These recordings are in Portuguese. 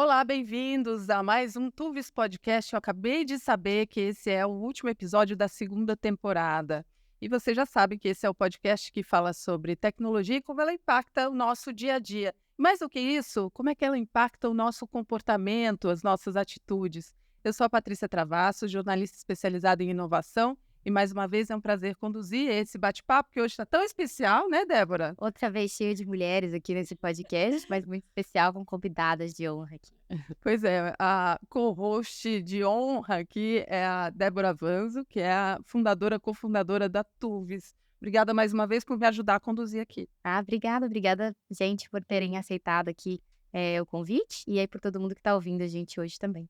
Olá, bem-vindos a mais um Tuvis Podcast. Eu acabei de saber que esse é o último episódio da segunda temporada. E você já sabe que esse é o podcast que fala sobre tecnologia e como ela impacta o nosso dia a dia. Mais do que isso, como é que ela impacta o nosso comportamento, as nossas atitudes. Eu sou a Patrícia Travasso, jornalista especializada em inovação. E mais uma vez é um prazer conduzir esse bate-papo que hoje está tão especial, né, Débora? Outra vez cheio de mulheres aqui nesse podcast, mas muito especial com convidadas de honra aqui. Pois é, a co-host de honra aqui é a Débora Vanzo, que é a cofundadora da Tuvis. Obrigada mais uma vez por me ajudar a conduzir aqui. Obrigada, gente, por terem aceitado aqui o convite e aí por todo mundo que está ouvindo a gente hoje também.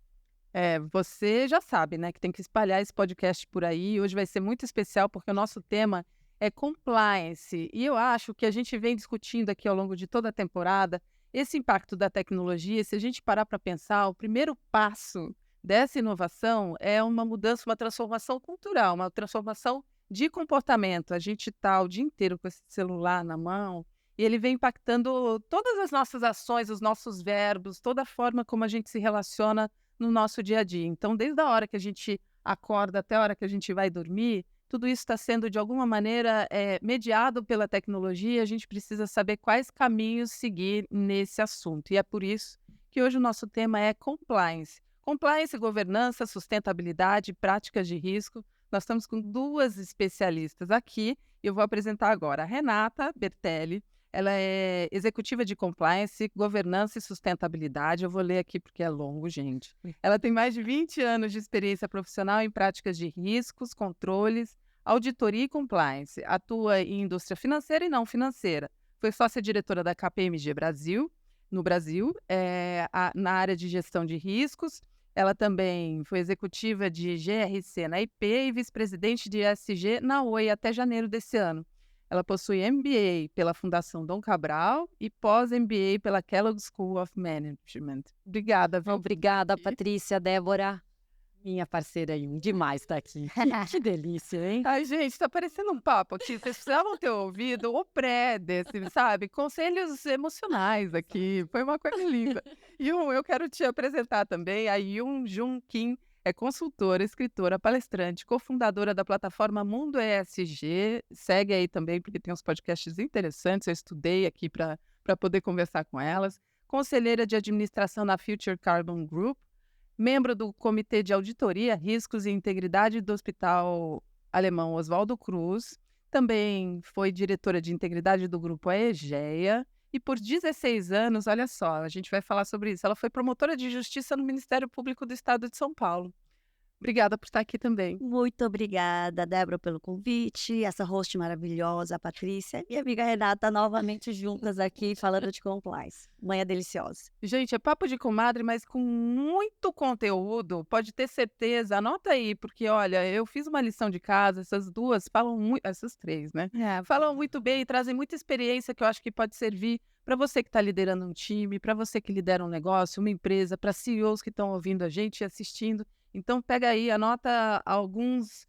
Você já sabe, né, que tem que espalhar esse podcast por aí. Hoje vai ser muito especial porque o nosso tema é compliance. E eu acho que a gente vem discutindo aqui ao longo de toda a temporada esse impacto da tecnologia. Se a gente parar para pensar, o primeiro passo dessa inovação é uma mudança, uma transformação cultural, uma transformação de comportamento. A gente está o dia inteiro com esse celular na mão e ele vem impactando todas as nossas ações, os nossos verbos, toda a forma como a gente se relaciona no nosso dia a dia. Então, desde a hora que a gente acorda até a hora que a gente vai dormir, tudo isso está sendo, de alguma maneira, mediado pela tecnologia. A gente precisa saber quais caminhos seguir nesse assunto. E é por isso que hoje o nosso tema é compliance. Compliance, governança, sustentabilidade, práticas de risco. Nós estamos com duas especialistas aqui e eu vou apresentar agora a Renata Bertelli. Ela é executiva de compliance, governança e sustentabilidade. Eu vou ler aqui porque é longo, gente. Ela tem mais de 20 anos de experiência profissional em práticas de riscos, controles, auditoria e compliance. Atua em indústria financeira e não financeira. Foi sócia-diretora da KPMG Brasil, no Brasil, na área de gestão de riscos. Ela também foi executiva de GRC na IP e vice-presidente de ESG na Oi até janeiro desse ano. Ela possui MBA pela Fundação Dom Cabral e pós-MBA pela Kellogg School of Management. Obrigada, viu? Obrigada, Patrícia, Débora, minha parceira aí, demais estar aqui. Que delícia, hein? Ai, gente, tá parecendo um papo aqui. Vocês precisavam ter ouvido o pré desse, sabe? Conselhos emocionais aqui. Foi uma coisa linda. Yun, eu quero te apresentar também a Yun Jun Kim. É consultora, escritora, palestrante, cofundadora da plataforma Mundo ESG. Segue aí também, porque tem uns podcasts interessantes. Eu estudei aqui para poder conversar com elas. Conselheira de administração na Future Carbon Group. Membro do Comitê de Auditoria, Riscos e Integridade do Hospital Alemão Oswaldo Cruz. Também foi diretora de integridade do Grupo Aegea. E por 16 anos, olha só, a gente vai falar sobre isso. Ela foi promotora de justiça no Ministério Público do Estado de São Paulo. Obrigada por estar aqui também. Muito obrigada, Débora, pelo convite, essa host maravilhosa, a Patrícia, e minha amiga Renata, novamente juntas aqui, falando de compliance. Manhã deliciosa. Gente, é papo de comadre, mas com muito conteúdo, pode ter certeza. Anota aí, porque olha, eu fiz uma lição de casa, essas duas falam muito, essas três, né? Falam muito bem e trazem muita experiência que eu acho que pode servir para você que está liderando um time, para você que lidera um negócio, uma empresa, para CEOs que estão ouvindo a gente e assistindo. Então, pega aí, anota alguns.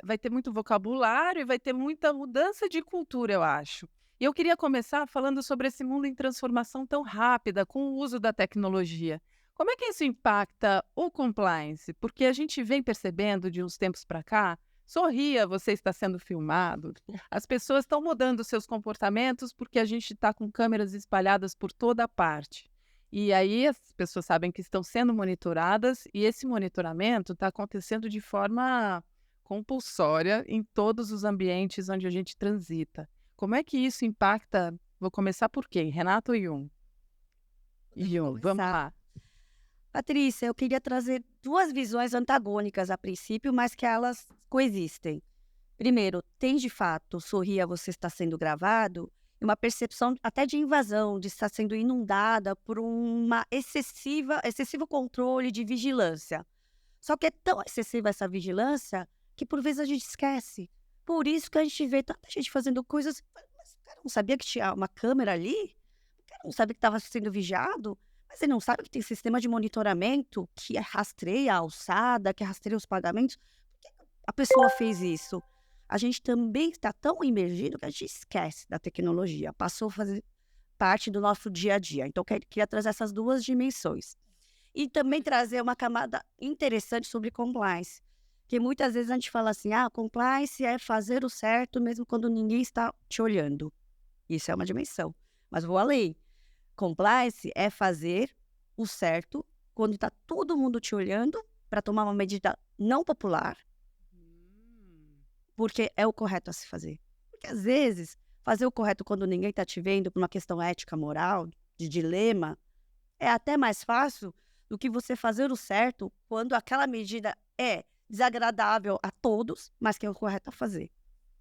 Vai ter muito vocabulário e vai ter muita mudança de cultura, eu acho. E eu queria começar falando sobre esse mundo em transformação tão rápida, com o uso da tecnologia. Como é que isso impacta o compliance? Porque a gente vem percebendo de uns tempos para cá, sorria, você está sendo filmado. As pessoas estão mudando seus comportamentos porque a gente está com câmeras espalhadas por toda a parte. E aí as pessoas sabem que estão sendo monitoradas e esse monitoramento está acontecendo de forma compulsória em todos os ambientes onde a gente transita. Como é que isso impacta? Vou começar por quem? Renato ou Yun? Yun, vamos lá. Patrícia, eu queria trazer duas visões antagônicas a princípio, mas que elas coexistem. Primeiro, tem de fato, sorria, você está sendo gravado, e uma percepção até de invasão, de estar sendo inundada por uma excessivo controle de vigilância. Só que é tão excessiva essa vigilância que por vezes a gente esquece. Por isso que a gente vê tanta gente fazendo coisas. Mas o cara não sabia que tinha uma câmera ali? O cara não sabia que estava sendo vigiado? Mas ele não sabe que tem sistema de monitoramento que rastreia a alçada, que rastreia os pagamentos? Por que a pessoa fez isso? A gente também está tão imergido que a gente esquece da tecnologia. Passou a fazer parte do nosso dia a dia. Então, queria trazer essas duas dimensões. E também trazer uma camada interessante sobre compliance. Porque muitas vezes a gente fala assim, compliance é fazer o certo mesmo quando ninguém está te olhando. Isso é uma dimensão. Mas vou além. Compliance é fazer o certo quando está todo mundo te olhando para tomar uma medida não popular, porque é o correto a se fazer. Porque às vezes, fazer o correto quando ninguém está te vendo por uma questão ética, moral, de dilema, é até mais fácil do que você fazer o certo quando aquela medida é desagradável a todos, mas que é o correto a fazer.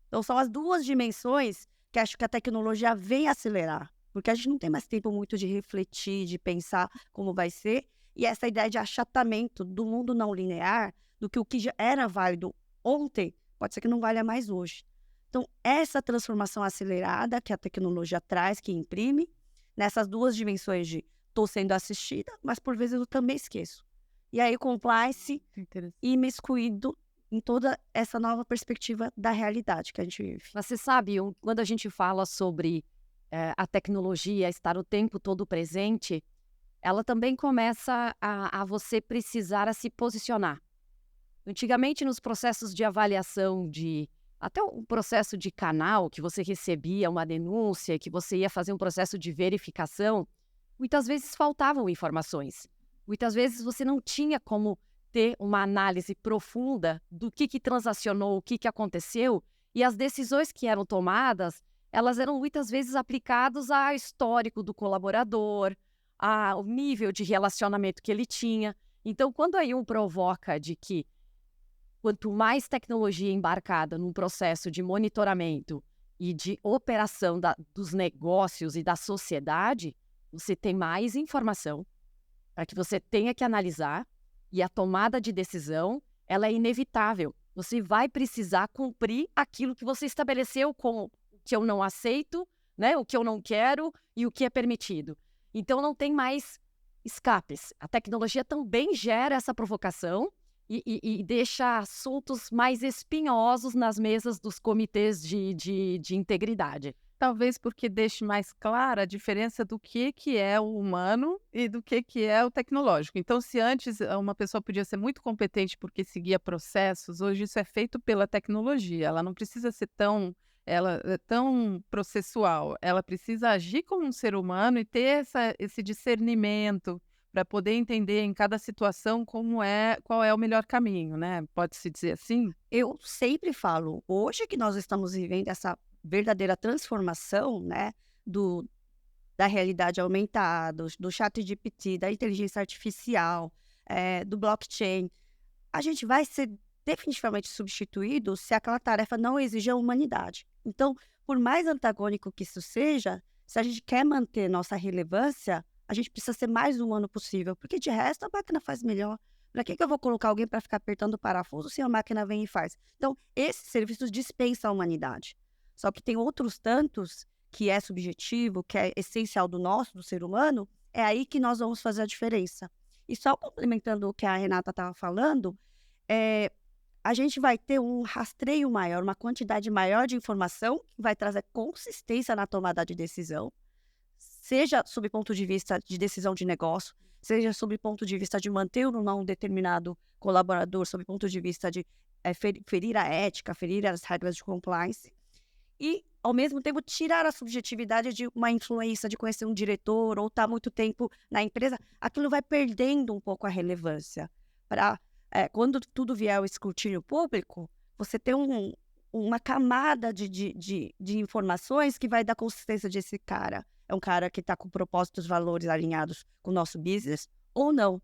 Então, são as duas dimensões que acho que a tecnologia vem acelerar, porque a gente não tem mais tempo muito de refletir, de pensar como vai ser, e essa ideia de achatamento do mundo não linear, do que o que já era válido ontem, pode ser que não valha mais hoje. Então, essa transformação acelerada que a tecnologia traz, que imprime, nessas duas dimensões de estou sendo assistida, mas por vezes eu também esqueço. E aí, compliance imiscuído em toda essa nova perspectiva da realidade que a gente vive. Você sabe, quando a gente fala sobre a tecnologia estar o tempo todo presente, ela também começa a você precisar a se posicionar. Antigamente, nos processos de avaliação, até o processo de canal, que você recebia uma denúncia, que você ia fazer um processo de verificação, muitas vezes faltavam informações. Muitas vezes você não tinha como ter uma análise profunda do que transacionou, o que aconteceu, e as decisões que eram tomadas, elas eram muitas vezes aplicadas ao histórico do colaborador, ao nível de relacionamento que ele tinha. Então, quando aí provoca de que quanto mais tecnologia embarcada num processo de monitoramento e de operação dos negócios e da sociedade, você tem mais informação para que você tenha que analisar, e a tomada de decisão, ela é inevitável. Você vai precisar cumprir aquilo que você estabeleceu com o que eu não aceito, né, o que eu não quero e o que é permitido. Então, não tem mais escapes. A tecnologia também gera essa provocação e deixa assuntos mais espinhosos nas mesas dos comitês de integridade. Talvez porque deixe mais clara a diferença do que é o humano e do que é o tecnológico. Então, se antes uma pessoa podia ser muito competente porque seguia processos, hoje isso é feito pela tecnologia. Ela não precisa ser tão processual. Ela precisa agir como um ser humano e ter esse discernimento para poder entender em cada situação qual é o melhor caminho, né? Pode-se dizer assim? Eu sempre falo, hoje que nós estamos vivendo essa verdadeira transformação, né, da realidade aumentada, do ChatGPT, da inteligência artificial, do blockchain, a gente vai ser definitivamente substituído se aquela tarefa não exige a humanidade. Então, por mais antagônico que isso seja, se a gente quer manter nossa relevância, a gente precisa ser mais humano possível, porque de resto a máquina faz melhor. Para que eu vou colocar alguém para ficar apertando o parafuso se a máquina vem e faz? Então, esses serviços dispensam a humanidade. Só que tem outros tantos que é subjetivo, que é essencial do ser humano, é aí que nós vamos fazer a diferença. E só complementando o que a Renata estava falando, a gente vai ter um rastreio maior, uma quantidade maior de informação que vai trazer consistência na tomada de decisão, seja sob ponto de vista de decisão de negócio, seja sob ponto de vista de manter ou não um determinado colaborador, sob ponto de vista de ferir a ética, ferir as regras de compliance, e, ao mesmo tempo, tirar a subjetividade de uma influência, de conhecer um diretor ou estar muito tempo na empresa. Aquilo vai perdendo um pouco a relevância. Quando tudo vier ao escrutínio público, você tem uma camada de informações que vai dar consistência de esse cara. É um cara que está com propósitos, valores alinhados com o nosso business ou não.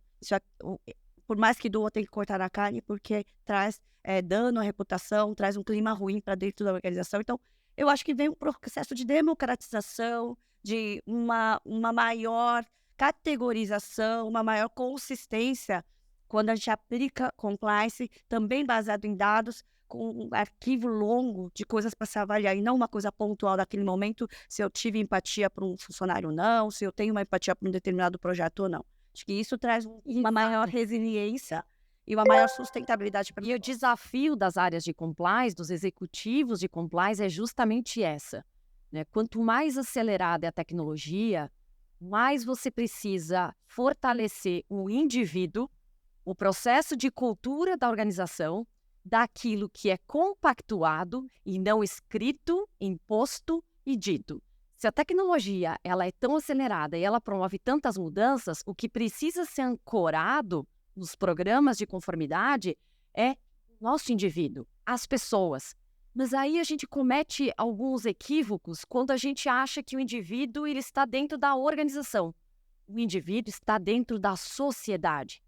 Por mais que doa, tem que cortar na carne, porque traz dano à reputação, traz um clima ruim para dentro da organização. Então, eu acho que vem um processo de democratização, de uma maior categorização, uma maior consistência quando a gente aplica compliance, também baseado em dados, com um arquivo longo de coisas para se avaliar, e não uma coisa pontual daquele momento, se eu tive empatia para um funcionário ou não, se eu tenho uma empatia para um determinado projeto ou não. Acho que isso traz uma maior resiliência e uma maior sustentabilidade para E o desafio das áreas de compliance, dos executivos de compliance, é justamente essa. né? Quanto mais acelerada é a tecnologia, mais você precisa fortalecer o indivíduo, o processo de cultura da organização, daquilo que é compactuado e não escrito, imposto e dito. Se a tecnologia ela é tão acelerada e ela promove tantas mudanças, o que precisa ser ancorado nos programas de conformidade é o nosso indivíduo, as pessoas. Mas aí a gente comete alguns equívocos quando a gente acha que o indivíduo ele está dentro da organização. O indivíduo está dentro da sociedade.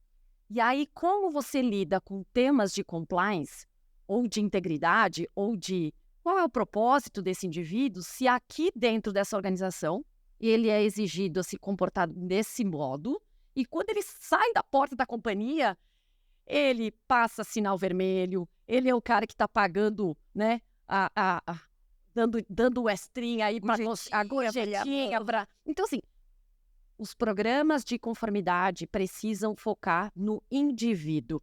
E aí, como você lida com temas de compliance, ou de integridade, ou de qual é o propósito desse indivíduo, se aqui dentro dessa organização ele é exigido a se comportar desse modo, e quando ele sai da porta da companhia, ele passa sinal vermelho, ele é o cara que está pagando, né, dando o extrinha aí para a gorjetinha. Então, assim, os programas de conformidade precisam focar no indivíduo,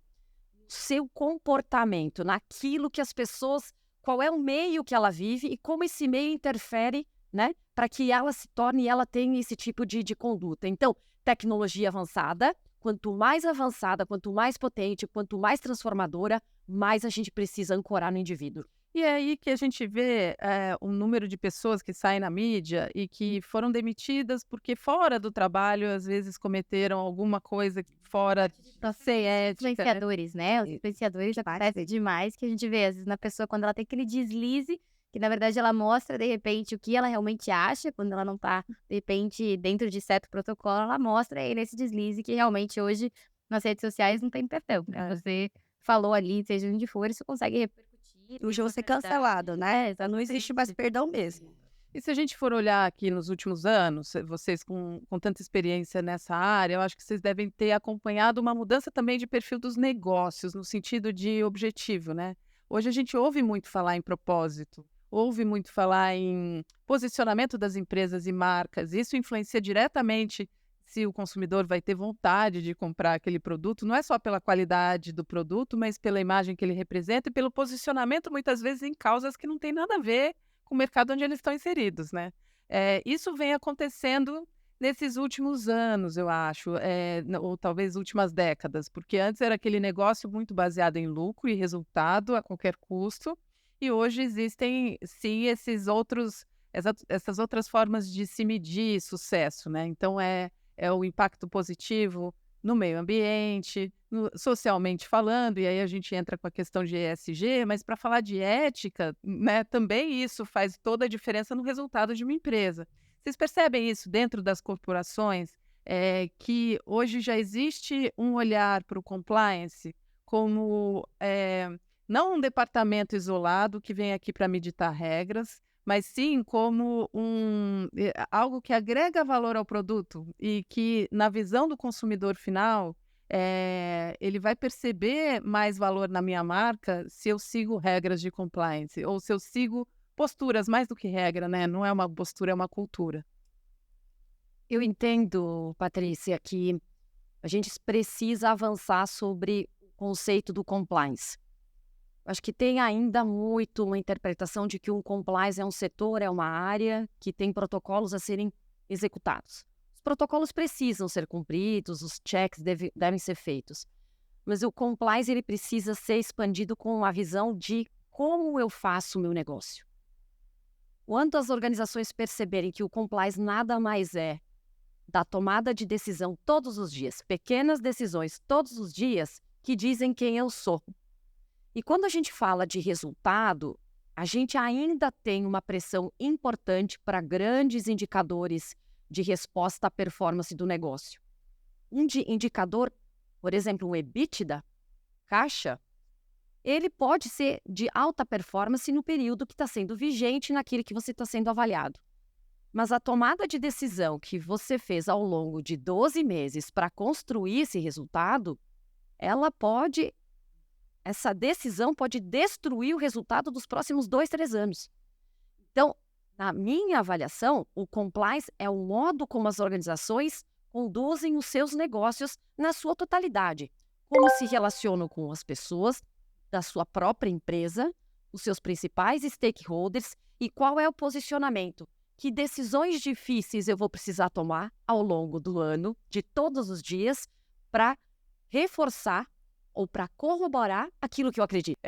no seu comportamento, naquilo que as pessoas, qual é o meio que ela vive e como esse meio interfere, né, para que ela se torne e ela tenha esse tipo de conduta. Então, tecnologia avançada, quanto mais avançada, quanto mais potente, quanto mais transformadora, mais a gente precisa ancorar no indivíduo. E é aí que a gente vê um número de pessoas que saem na mídia e que foram demitidas porque fora do trabalho, às vezes, cometeram alguma coisa fora da ser ética. Influenciadores, né? Os influenciadores acontece demais, que a gente vê, às vezes, na pessoa, quando ela tem aquele deslize, que na verdade ela mostra, de repente, o que ela realmente acha, quando ela não tá, de repente, dentro de certo protocolo, ela mostra aí nesse deslize que realmente hoje, nas redes sociais, não tem perdão. Você falou ali, seja onde for, isso consegue repercutir. Hoje você cancelado, né? Não existe mais perdão mesmo. E se a gente for olhar aqui nos últimos anos, vocês com tanta experiência nessa área, eu acho que vocês devem ter acompanhado uma mudança também de perfil dos negócios, no sentido de objetivo, né? Hoje a gente ouve muito falar em propósito, ouve muito falar em posicionamento das empresas e marcas. Isso influencia diretamente se o consumidor vai ter vontade de comprar aquele produto, não é só pela qualidade do produto, mas pela imagem que ele representa e pelo posicionamento, muitas vezes, em causas que não tem nada a ver com o mercado onde eles estão inseridos, né? Isso vem acontecendo nesses últimos anos, eu acho, ou talvez últimas décadas, porque antes era aquele negócio muito baseado em lucro e resultado a qualquer custo, e hoje existem, sim, essas outras formas de se medir sucesso, né? Então, é o impacto positivo no meio ambiente, socialmente falando, e aí a gente entra com a questão de ESG, mas para falar de ética, né, também isso faz toda a diferença no resultado de uma empresa. Vocês percebem isso dentro das corporações, que hoje já existe um olhar para o compliance como não um departamento isolado que vem aqui para meditar regras, mas sim como algo que agrega valor ao produto e que, na visão do consumidor final, ele vai perceber mais valor na minha marca se eu sigo regras de compliance ou se eu sigo posturas, mais do que regra, né? Não é uma postura, é uma cultura. Eu entendo, Patrícia, que a gente precisa avançar sobre o conceito do compliance. Acho que tem ainda muito uma interpretação de que um compliance é um setor, é uma área que tem protocolos a serem executados. Os protocolos precisam ser cumpridos, os checks devem ser feitos. Mas o compliance ele precisa ser expandido com a visão de como eu faço o meu negócio. Quando as organizações perceberem que o compliance nada mais é da tomada de decisão todos os dias, pequenas decisões todos os dias que dizem quem eu sou. E quando a gente fala de resultado, a gente ainda tem uma pressão importante para grandes indicadores de resposta à performance do negócio. Um indicador, por exemplo, um EBITDA, caixa, ele pode ser de alta performance no período que está sendo vigente naquilo que você está sendo avaliado. Mas a tomada de decisão que você fez ao longo de 12 meses para construir esse resultado, essa decisão pode destruir o resultado dos próximos 2, 3 anos. Então, na minha avaliação, o compliance é o modo como as organizações conduzem os seus negócios na sua totalidade. Como se relacionam com as pessoas da sua própria empresa, os seus principais stakeholders e qual é o posicionamento. Que decisões difíceis eu vou precisar tomar ao longo do ano, de todos os dias, para reforçar ou para corroborar aquilo que eu acredito.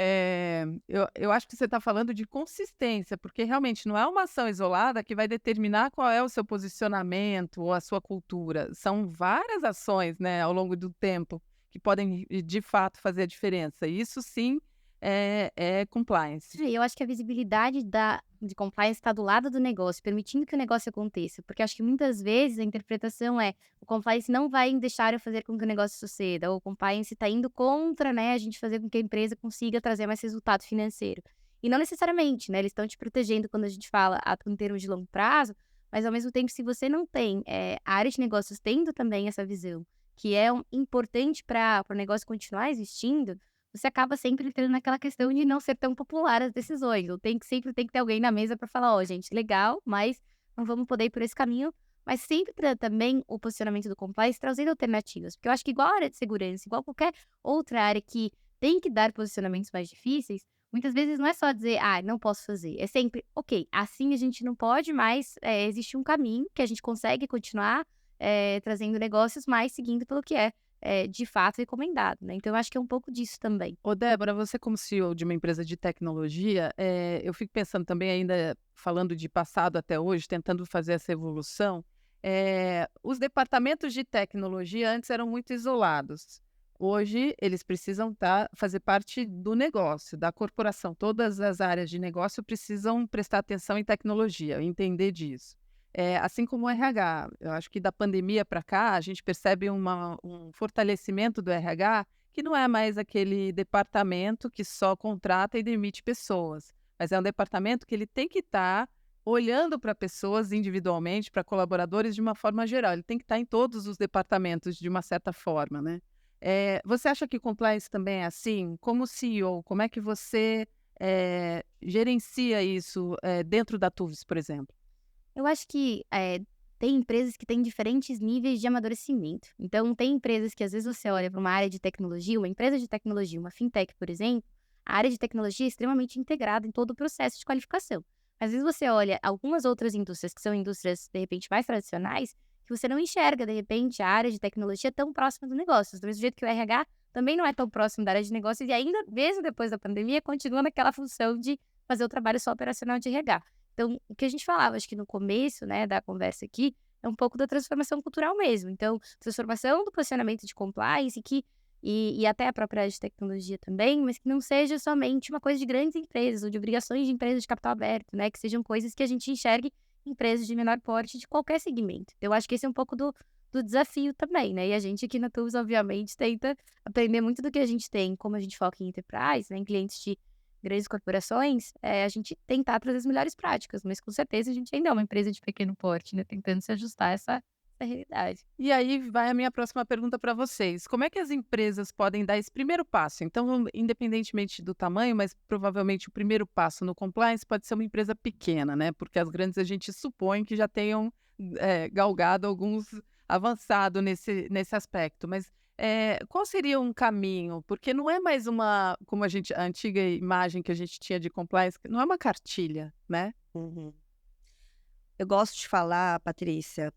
Eu acho que você está falando de consistência, porque realmente não é uma ação isolada que vai determinar qual é o seu posicionamento ou a sua cultura. São várias ações, né, ao longo do tempo que podem, de fato, fazer a diferença. Isso sim é compliance. Eu acho que a visibilidade de compliance está do lado do negócio, permitindo que o negócio aconteça. Porque acho que muitas vezes a interpretação é o compliance não vai deixar eu fazer com que o negócio suceda, ou o compliance está indo contra, né, a gente fazer com que a empresa consiga trazer mais resultado financeiro. E não necessariamente, né, eles estão te protegendo quando a gente fala em termos de longo prazo, mas ao mesmo tempo, se você não tem a área de negócios tendo também essa visão, que é importante para o negócio continuar existindo, você acaba sempre entrando naquela questão de não ser tão popular as decisões. Ou sempre tem que ter alguém na mesa para falar, gente, legal, mas não vamos poder ir por esse caminho. Mas sempre também o posicionamento do compliance trazendo alternativas. Porque eu acho que igual a área de segurança, igual qualquer outra área que tem que dar posicionamentos mais difíceis, muitas vezes não é só dizer, não posso fazer. É sempre, ok, assim a gente não pode, mas existe um caminho que a gente consegue continuar trazendo negócios, mas seguindo pelo que é de fato recomendado, né? Então, eu acho que é um pouco disso também. Ô, Débora, você como CEO de uma empresa de tecnologia, eu fico pensando também ainda, falando de passado até hoje, tentando fazer essa evolução, os departamentos de tecnologia antes eram muito isolados. Hoje, eles precisam fazer parte do negócio, da corporação. Todas as áreas de negócio precisam prestar atenção em tecnologia, entender disso. Assim como o RH, eu acho que da pandemia para cá, a gente percebe um fortalecimento do RH, que não é mais aquele departamento que só contrata e demite pessoas, mas é um departamento que ele tem que estar olhando para pessoas individualmente, para colaboradores de uma forma geral. Ele tem que estar em todos os departamentos de uma certa forma, né? Você acha que compliance também é assim? Como CEO, como é que você gerencia isso dentro da TUVS, por exemplo? Eu acho que tem empresas que têm diferentes níveis de amadurecimento. Então, tem empresas que às vezes você olha para uma área de tecnologia, uma empresa de tecnologia, uma fintech, por exemplo, a área de tecnologia é extremamente integrada em todo o processo de qualificação. Às vezes você olha algumas outras indústrias, que são indústrias, de repente, mais tradicionais, que você não enxerga, de repente, a área de tecnologia tão próxima do negócio. Do mesmo jeito que o RH também não é tão próximo da área de negócios e ainda, mesmo depois da pandemia, continua naquela função de fazer o trabalho só operacional de RH. Então, o que a gente falava, acho que no começo, né, da conversa aqui, é um pouco da transformação cultural mesmo. Então, transformação do posicionamento de compliance e até a própria área de tecnologia também, mas que não seja somente uma coisa de grandes empresas ou de obrigações de empresas de capital aberto, né? Que sejam coisas que a gente enxergue em empresas de menor porte de qualquer segmento. Eu acho que esse é um pouco do desafio também, né? E a gente aqui na TUVS, obviamente, tenta aprender muito do que a gente tem, como a gente foca em enterprise, né, em clientes de grandes corporações, a gente tentar trazer as melhores práticas, mas com certeza a gente ainda é uma empresa de pequeno porte, né? Tentando se ajustar a essa realidade. E aí vai a minha próxima pergunta para vocês. Como é que as empresas podem dar esse primeiro passo? Então, independentemente do tamanho, mas provavelmente o primeiro passo no compliance pode ser uma empresa pequena, né? Porque as grandes a gente supõe que já tenham galgado alguns avançado nesse aspecto. Mas qual seria um caminho? Porque não é mais como a antiga imagem que a gente tinha de compliance, não é uma cartilha, né? Uhum. Eu gosto de falar, Patrícia,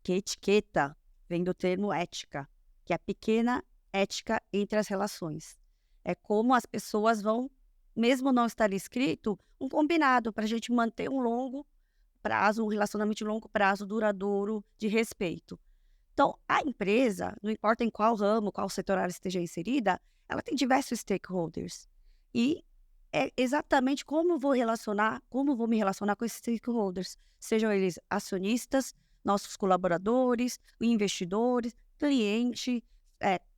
que etiqueta vem do termo ética, que é a pequena ética entre as relações. É como as pessoas vão, mesmo não estar escrito, um combinado para a gente manter um longo prazo, um relacionamento de longo prazo, duradouro, de respeito. Então, a empresa, não importa em qual ramo, qual setor ela esteja inserida, ela tem diversos stakeholders. E é exatamente como vou me relacionar com esses stakeholders, sejam eles acionistas, nossos colaboradores, investidores, cliente,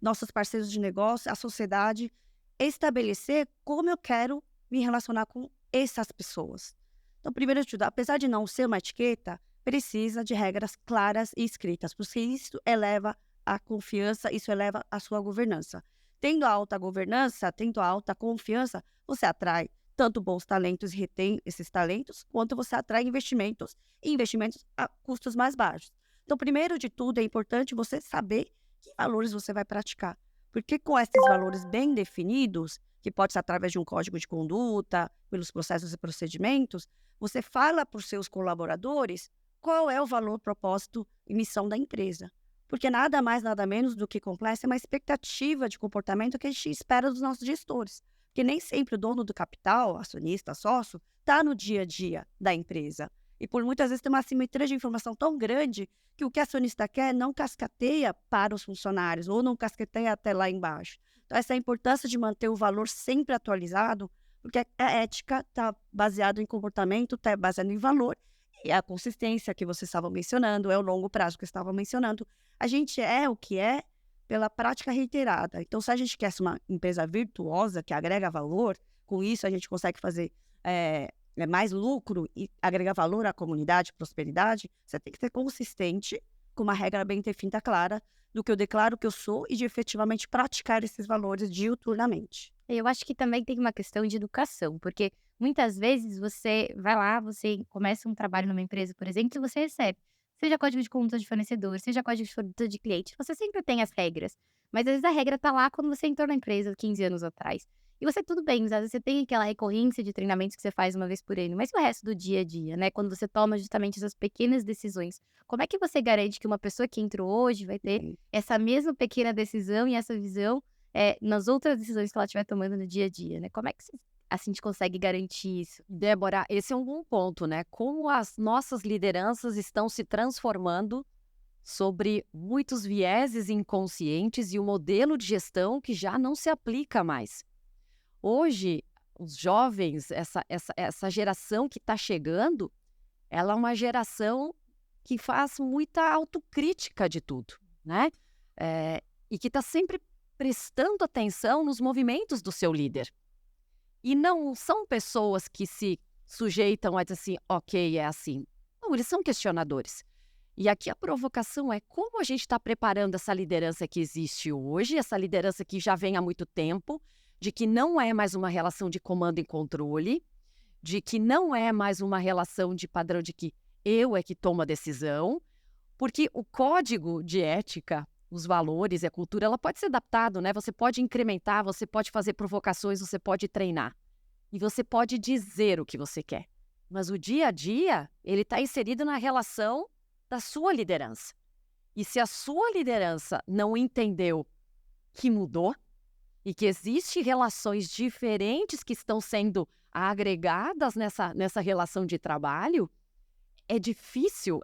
nossos parceiros de negócio, a sociedade, estabelecer como eu quero me relacionar com essas pessoas. Então, primeiro de tudo, apesar de não ser uma etiqueta, precisa de regras claras e escritas, porque isso eleva a confiança, isso eleva a sua governança. Tendo a alta governança, tendo a alta confiança, você atrai tanto bons talentos e retém esses talentos, quanto você atrai investimentos, e investimentos a custos mais baixos. Então, primeiro de tudo, é importante você saber que valores você vai praticar, porque com esses valores bem definidos, que pode ser através de um código de conduta, pelos processos e procedimentos, você fala para os seus colaboradores qual é o valor, propósito e missão da empresa. Porque nada mais, nada menos do que compliance é uma expectativa de comportamento que a gente espera dos nossos gestores. Porque nem sempre o dono do capital, acionista, sócio, está no dia a dia da empresa. E por muitas vezes tem uma assimetria de informação tão grande que o que o acionista quer não cascateia para os funcionários ou não cascateia até lá embaixo. Então, essa é a importância de manter o valor sempre atualizado, porque a ética está baseada em comportamento, está baseada em valor, e a consistência que vocês estavam mencionando, é o longo prazo que eu estava mencionando. A gente é o que é pela prática reiterada. Então, se a gente quer ser uma empresa virtuosa, que agrega valor, com isso a gente consegue fazer mais lucro e agregar valor à comunidade, prosperidade, você tem que ser consistente, com uma regra bem definida, clara, do que eu declaro que eu sou e de efetivamente praticar esses valores diuturnamente. Eu acho que também tem uma questão de educação, porque muitas vezes você vai lá, você começa um trabalho numa empresa, por exemplo, e você recebe, seja código de conduta de fornecedor, seja código de conduta de cliente, você sempre tem as regras, mas às vezes a regra tá lá quando você entrou na empresa 15 anos atrás. E você, tudo bem, às vezes você tem aquela recorrência de treinamentos que você faz uma vez por ano, mas e o resto do dia a dia, né? Quando você toma justamente essas pequenas decisões, como é que você garante que uma pessoa que entrou hoje vai ter essa mesma pequena decisão e essa visão nas outras decisões que ela estiver tomando no dia a dia, né? Como é que a gente consegue garantir isso? Débora, esse é um bom ponto, né? Como as nossas lideranças estão se transformando sobre muitos vieses inconscientes e o modelo de gestão que já não se aplica mais. Hoje, os jovens, essa geração que está chegando, ela é uma geração que faz muita autocrítica de tudo, né? E que está sempre prestando atenção nos movimentos do seu líder. E não são pessoas que se sujeitam a dizer assim, ok, é assim. Não, eles são questionadores. E aqui a provocação é como a gente está preparando essa liderança que existe hoje, essa liderança que já vem há muito tempo, de que não é mais uma relação de comando e controle, de que não é mais uma relação de padrão de que eu é que tomo a decisão, porque o código de ética, os valores e a cultura, ela pode ser adaptado, né? Você pode incrementar, você pode fazer provocações, você pode treinar. E você pode dizer o que você quer. Mas o dia a dia, ele está inserido na relação da sua liderança. E se a sua liderança não entendeu que mudou, e que existem relações diferentes que estão sendo agregadas nessa relação de trabalho, é difícil,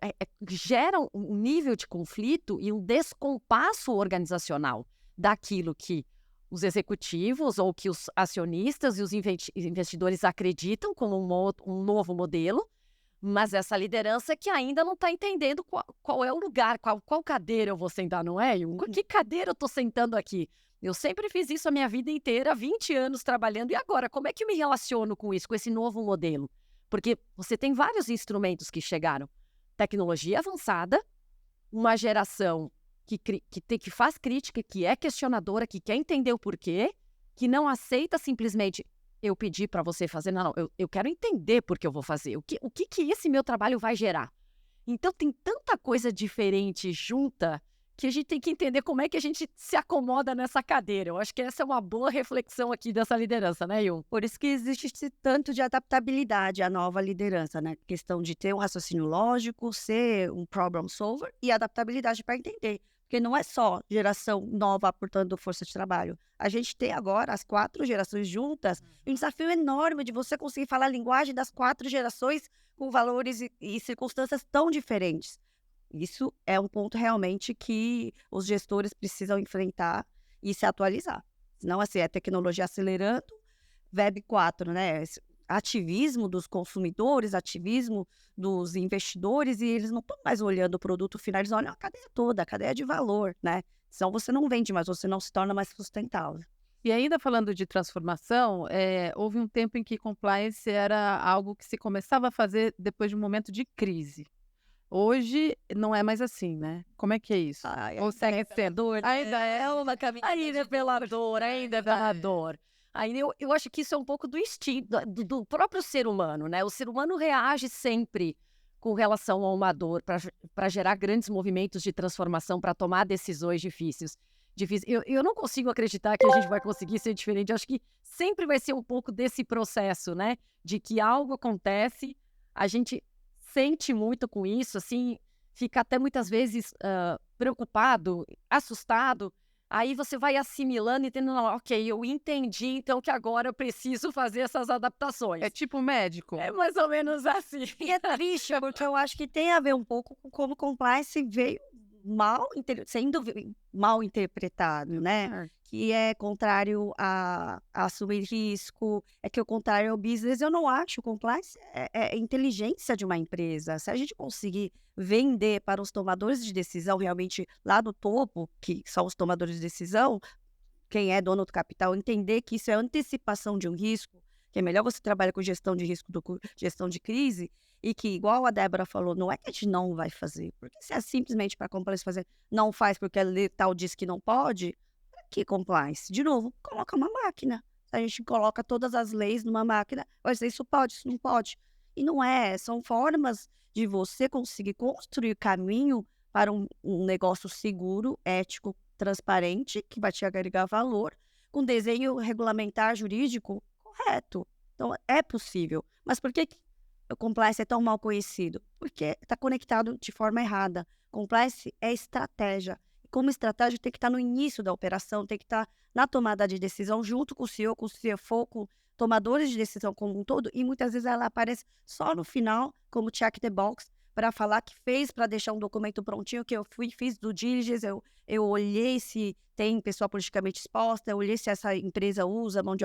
gera um nível de conflito e um descompasso organizacional daquilo que os executivos ou que os acionistas e os investidores acreditam como um novo modelo, mas essa liderança que ainda não está entendendo qual é o lugar, qual cadeira eu vou sentar, não é? Que cadeira eu estou sentando aqui? Eu sempre fiz isso a minha vida inteira, 20 anos trabalhando, e agora, como é que eu me relaciono com isso, com esse novo modelo? Porque você tem vários instrumentos que chegaram. Tecnologia avançada, uma geração que faz crítica, que é questionadora, que quer entender o porquê, que não aceita simplesmente eu pedi para você fazer, não, eu quero entender por que eu vou fazer, o que esse meu trabalho vai gerar. Então tem tanta coisa diferente junta que a gente tem que entender como é que a gente se acomoda nessa cadeira. Eu acho que essa é uma boa reflexão aqui dessa liderança, né, Yun? Por isso que existe esse tanto de adaptabilidade à nova liderança, né? Questão de ter um raciocínio lógico, ser um problem solver e adaptabilidade para entender. Porque não é só geração nova aportando força de trabalho. A gente tem agora as 4 gerações juntas, um desafio enorme de você conseguir falar a linguagem das 4 gerações com valores e circunstâncias tão diferentes. Isso é um ponto realmente que os gestores precisam enfrentar e se atualizar. Senão, assim, é tecnologia acelerando, Web 4, né? Ativismo dos consumidores, ativismo dos investidores, e eles não estão mais olhando o produto final, eles olham a cadeia toda, a cadeia de valor, né? Senão você não vende mais, você não se torna mais sustentável. E ainda falando de transformação, houve um tempo em que compliance era algo que se começava a fazer depois de um momento de crise. Hoje não é mais assim, né? Como é que é isso? Ou segue sendo? Ainda é uma caminhada. Ainda é pelador, ainda é narrador. Eu acho que isso é um pouco do instinto, do próprio ser humano, né? O ser humano reage sempre com relação a uma dor para gerar grandes movimentos de transformação, para tomar decisões difíceis. difícil. Eu não consigo acreditar que a gente vai conseguir ser diferente. Eu acho que sempre vai ser um pouco desse processo, né? De que algo acontece, a gente sente muito com isso, assim, fica até muitas vezes preocupado, assustado. Aí você vai assimilando e entendendo, ok, eu entendi, então que agora eu preciso fazer essas adaptações. É tipo médico. É mais ou menos assim. E é triste, porque eu acho que tem a ver um pouco com como compliance veio sendo mal interpretado, né? Que é contrário a assumir risco, é que o contrário ao business. Eu não acho compliance é inteligência de uma empresa. Se a gente conseguir vender para os tomadores de decisão realmente lá do topo, que são os tomadores de decisão, quem é dono do capital, entender que isso é antecipação de um risco, que é melhor você trabalhar com gestão de risco do que gestão de crise, e que, igual a Débora falou, não é que a gente não vai fazer, porque se é simplesmente para compliance fazer, não faz porque a lei tal diz que não pode, para que compliance? De novo, coloca uma máquina. A gente coloca todas as leis numa máquina, vai dizer isso pode, isso não pode. E não é, são formas de você conseguir construir caminho para um negócio seguro, ético, transparente, que vai te agregar valor, com desenho regulamentar jurídico correto. Então, é possível. Mas por que o compliance é tão mal conhecido? Porque está conectado de forma errada. Compliance é estratégia. Como estratégia, tem que estar no início da operação, tem que estar na tomada de decisão, junto com o CEO, com o CFO, com tomadores de decisão como um todo, e muitas vezes ela aparece só no final, como check the box, para falar que fez, para deixar um documento prontinho, que eu fiz do diligence, eu olhei se tem pessoa politicamente exposta, eu olhei se essa empresa usa mão de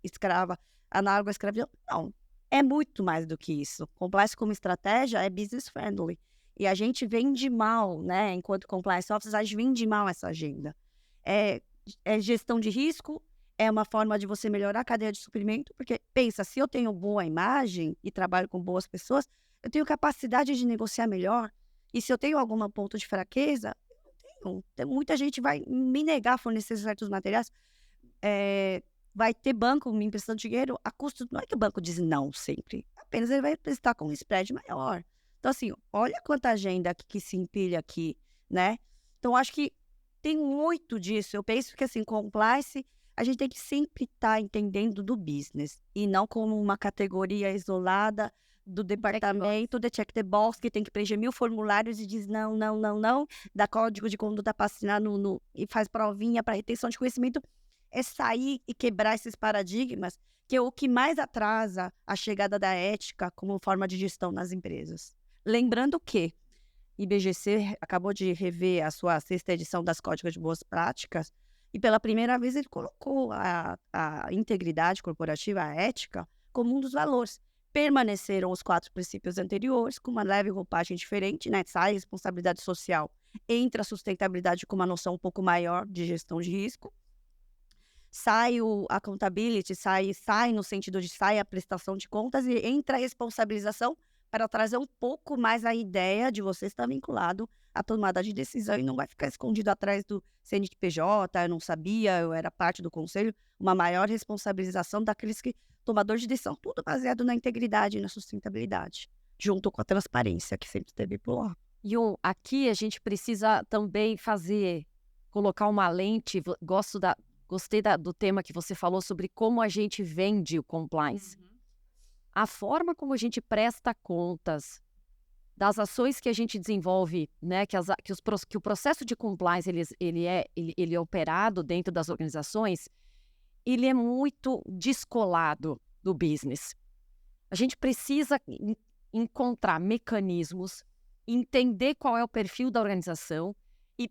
escrava, análoga à escravidão. Não, é muito mais do que isso. Compliance como estratégia é business friendly. E a gente vende mal, né? Enquanto compliance officer, a gente vende mal essa agenda. É gestão de risco, é uma forma de você melhorar a cadeia de suprimento, porque pensa, se eu tenho boa imagem e trabalho com boas pessoas, eu tenho capacidade de negociar melhor. E se eu tenho algum ponto de fraqueza, eu não tenho. Muita gente vai me negar a fornecer certos materiais. Vai ter banco me emprestando dinheiro a custo... Não é que o banco diz não sempre. Apenas ele vai emprestar com um spread maior. Então, assim, olha quanta agenda que se empilha aqui, né? Então, acho que tem muito disso. Eu penso que, assim, compliance, a gente tem que sempre estar entendendo do business. E não como uma categoria isolada do departamento de check the box, que tem que preencher 1000 formulários e diz não, não, não, não, dá código de conduta para assinar e faz provinha para retenção de conhecimento. É sair e quebrar esses paradigmas, que é o que mais atrasa a chegada da ética como forma de gestão nas empresas. Lembrando que IBGC acabou de rever a sua 6ª edição das Códigos de Boas Práticas e pela primeira vez ele colocou a integridade corporativa, a ética, como um dos valores. Permaneceram os 4 princípios anteriores, com uma leve roupagem diferente, né? Sai a responsabilidade social, entra a sustentabilidade com uma noção um pouco maior de gestão de risco. Sai o accountability, sai no sentido de sai a prestação de contas e entra a responsabilização para trazer um pouco mais a ideia de você estar vinculado à tomada de decisão e não vai ficar escondido atrás do CNPJ, eu não sabia, eu era parte do conselho, uma maior responsabilização daqueles tomadores de decisão, tudo baseado na integridade e na sustentabilidade, junto com a transparência que sempre esteve por lá. Yun, aqui a gente precisa também colocar uma lente, gostei do tema que você falou sobre como a gente vende o compliance. A forma como a gente presta contas das ações que a gente desenvolve, né, que o processo de compliance ele é operado dentro das organizações, ele é muito descolado do business. A gente precisa encontrar mecanismos, entender qual é o perfil da organização e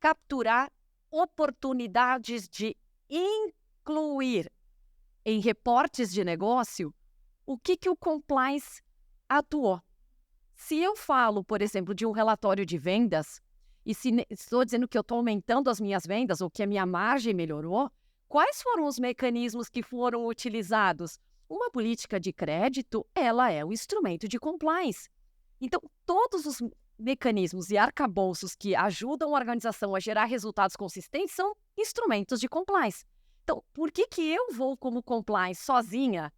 capturar oportunidades de incluir em reportes de negócio o que o compliance atuou. Se eu falo, por exemplo, de um relatório de vendas, e se estou dizendo que eu estou aumentando as minhas vendas ou que a minha margem melhorou, quais foram os mecanismos que foram utilizados? Uma política de crédito, ela é um instrumento de compliance. Então, todos os mecanismos e arcabouços que ajudam a organização a gerar resultados consistentes são instrumentos de compliance. Então, por que eu vou como compliance sozinha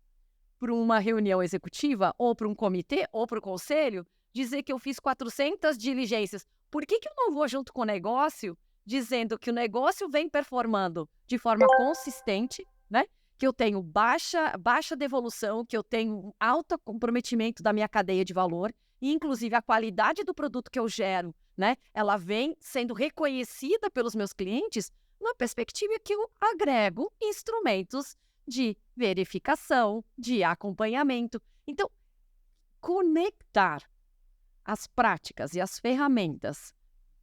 para uma reunião executiva, ou para um comitê, ou para o conselho, dizer que eu fiz 400 diligências? Por que eu não vou junto com o negócio dizendo que o negócio vem performando de forma consistente, né? Que eu tenho baixa devolução, que eu tenho alto comprometimento da minha cadeia de valor, e inclusive a qualidade do produto que eu gero, né? Ela vem sendo reconhecida pelos meus clientes na perspectiva que eu agrego instrumentos de verificação, de acompanhamento. Então, conectar as práticas e as ferramentas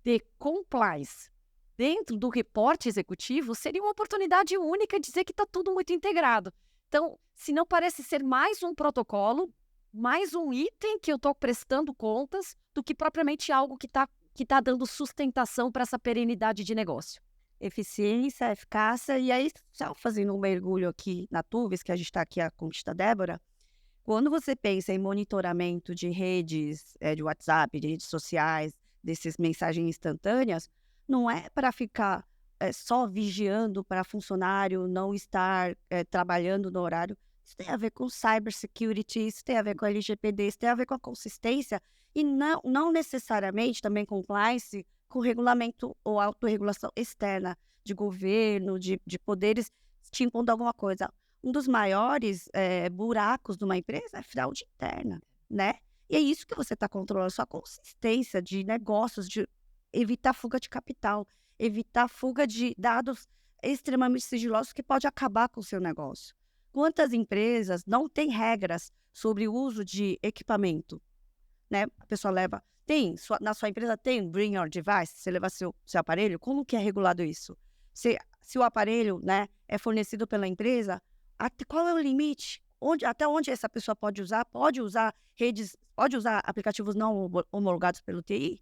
de compliance dentro do reporte executivo seria uma oportunidade única de dizer que está tudo muito integrado. Então, se não parece ser mais um protocolo, mais um item que eu estou prestando contas, do que propriamente algo que tá dando sustentação para essa perenidade de negócio. Eficiência, eficácia, e aí, só fazendo um mergulho aqui na Tuvis, que a gente está aqui a Conquista Débora, quando você pensa em monitoramento de redes, de WhatsApp, de redes sociais, dessas mensagens instantâneas, não é para ficar só vigiando para funcionário não estar trabalhando no horário. Isso tem a ver com cybersecurity, isso tem a ver com LGPD, isso tem a ver com a consistência e não necessariamente também compliance com regulamento ou autorregulação externa de governo, de poderes te impondo alguma coisa. Um dos maiores buracos de uma empresa é fraude interna, né? E é isso que você está controlando, sua consistência de negócios, de evitar fuga de capital, evitar fuga de dados extremamente sigilosos que pode acabar com o seu negócio. Quantas empresas não têm regras sobre o uso de equipamento? Né? A pessoa leva... na sua empresa tem Bring Your Device? Você leva seu aparelho? Como que é regulado isso? Se o aparelho, né, é fornecido pela empresa, qual é o limite? Até onde essa pessoa pode usar? Pode usar redes, pode usar aplicativos não homologados pelo TI?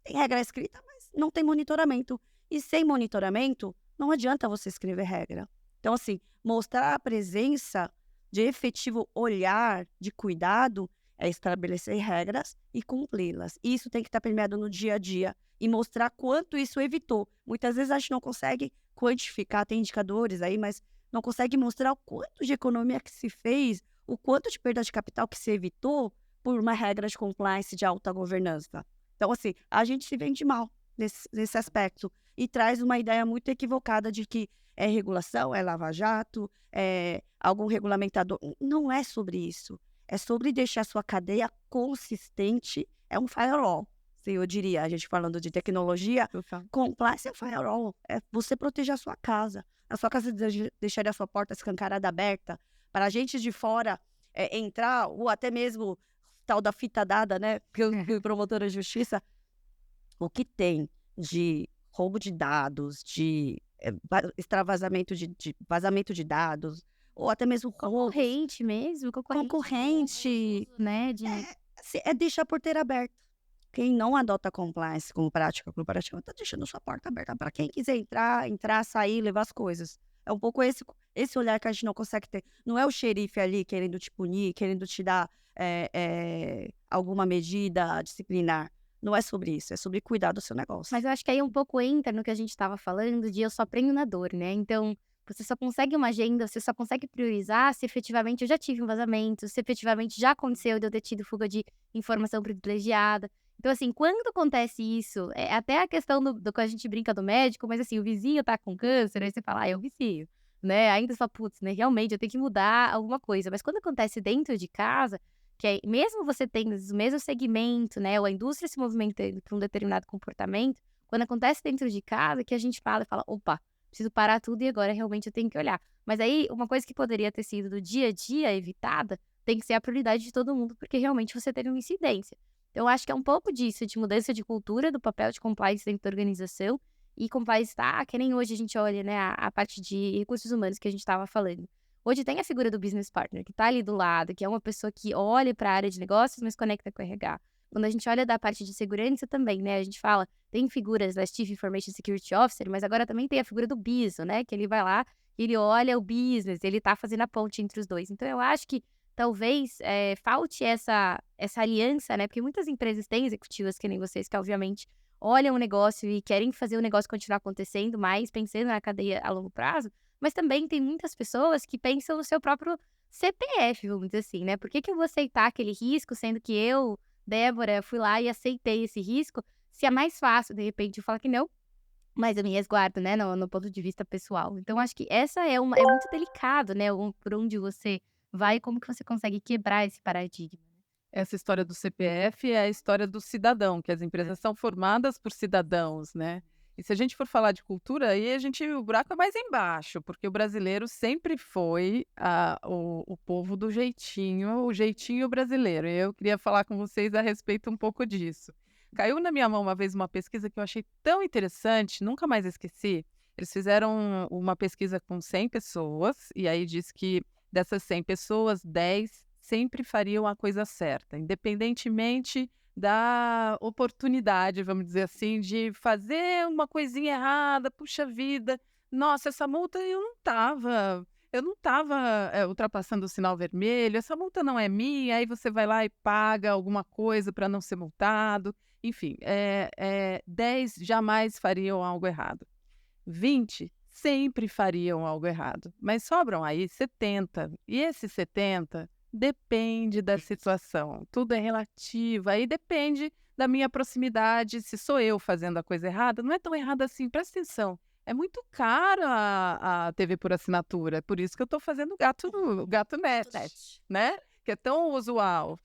Tem regra escrita, mas não tem monitoramento. E sem monitoramento, não adianta você escrever regra. Então, assim, mostrar a presença de efetivo olhar, de cuidado, é estabelecer regras e cumpri-las. Isso tem que estar permeado no dia a dia e mostrar quanto isso evitou. Muitas vezes a gente não consegue quantificar, tem indicadores aí, mas não consegue mostrar o quanto de economia que se fez, o quanto de perda de capital que se evitou por uma regra de compliance de alta governança. Então, assim, a gente se vende mal nesse aspecto e traz uma ideia muito equivocada de que é regulação, é lava-jato, é algum regulamentador. Não é sobre isso. É sobre deixar a sua cadeia consistente. É um firewall, eu diria. A gente falando de tecnologia, compliance é um firewall. É você proteger a sua casa. A sua casa deixaria a sua porta escancarada aberta para a gente de fora entrar, ou até mesmo tal da fita dada, né? Que o promotor de justiça, o que tem de roubo de dados, de extravasamento de vazamento de dados, ou até mesmo concorrente mesmo, concorrente, né? É deixar a porteira aberta. Quem não adota compliance como prática corporativa está deixando sua porta aberta para quem quiser entrar, sair, levar as coisas. É um pouco esse olhar que a gente não consegue ter. Não é o xerife ali querendo te punir, querendo te dar alguma medida disciplinar. Não é sobre isso, é sobre cuidar do seu negócio. Mas eu acho que aí um pouco entra no que a gente estava falando de eu só aprendo na dor, né? Então, você só consegue uma agenda, você só consegue priorizar se efetivamente eu já tive um vazamento, se efetivamente já aconteceu de eu ter tido fuga de informação privilegiada. Então, assim, quando acontece isso, é até a questão do que a gente brinca do médico, mas assim, o vizinho tá com câncer, aí você fala, eu vicio, né? Ainda você fala, putz, né? Realmente, eu tenho que mudar alguma coisa. Mas quando acontece dentro de casa, que é, mesmo você tendo o mesmo segmento, né? Ou a indústria se movimentando para um determinado comportamento, quando acontece dentro de casa, que a gente fala, opa, preciso parar tudo e agora realmente eu tenho que olhar. Mas aí, uma coisa que poderia ter sido do dia a dia evitada, tem que ser a prioridade de todo mundo, porque realmente você teve uma incidência. Então, eu acho que é um pouco disso, de mudança de cultura, do papel de compliance dentro da organização, e compliance está, que nem hoje a gente olha, né, a parte de recursos humanos que a gente estava falando. Hoje tem a figura do business partner, que está ali do lado, que é uma pessoa que olha para a área de negócios, mas conecta com o RH. Quando a gente olha da parte de segurança também, né, a gente fala, tem figuras da Chief Information Security Officer, mas agora também tem a figura do BISO, né, que ele vai lá, ele olha o business, ele está fazendo a ponte entre os dois. Então, eu acho que talvez falte essa aliança, né, porque muitas empresas têm executivas que nem vocês, que obviamente olham o negócio e querem fazer o negócio continuar acontecendo, mas pensando na cadeia a longo prazo, mas também tem muitas pessoas que pensam no seu próprio CPF, vamos dizer assim, né? Por que eu vou aceitar aquele risco, sendo que eu, Débora, fui lá e aceitei esse risco, se é mais fácil, de repente, eu falar que não, Mas eu me resguardo, né, no ponto de vista pessoal. Então acho que essa é muito delicado, né, por onde você vai e como que você consegue quebrar esse paradigma. Essa história do CPF é a história do cidadão, que as empresas são formadas por cidadãos, né. E se a gente for falar de cultura, aí o buraco é mais embaixo, porque o brasileiro sempre foi o povo do jeitinho, o jeitinho brasileiro. E eu queria falar com vocês a respeito um pouco disso. Caiu na minha mão uma vez uma pesquisa que eu achei tão interessante, nunca mais esqueci. Eles fizeram uma pesquisa com 100 pessoas, e aí diz que dessas 100 pessoas, 10 sempre fariam a coisa certa, independentemente da oportunidade, vamos dizer assim, de fazer uma coisinha errada. Puxa vida, nossa, essa multa eu não estava ultrapassando o sinal vermelho, essa multa não é minha, aí você vai lá e paga alguma coisa para não ser multado. Enfim, 10 jamais fariam algo errado. 20 sempre fariam algo errado, mas sobram aí 70. E esses 70 depende da situação, tudo é relativo, aí depende da minha proximidade, se sou eu fazendo a coisa errada, não é tão errada assim, presta atenção. É muito cara a TV por assinatura, é por isso que eu estou fazendo gato net, né? Que é tão usual.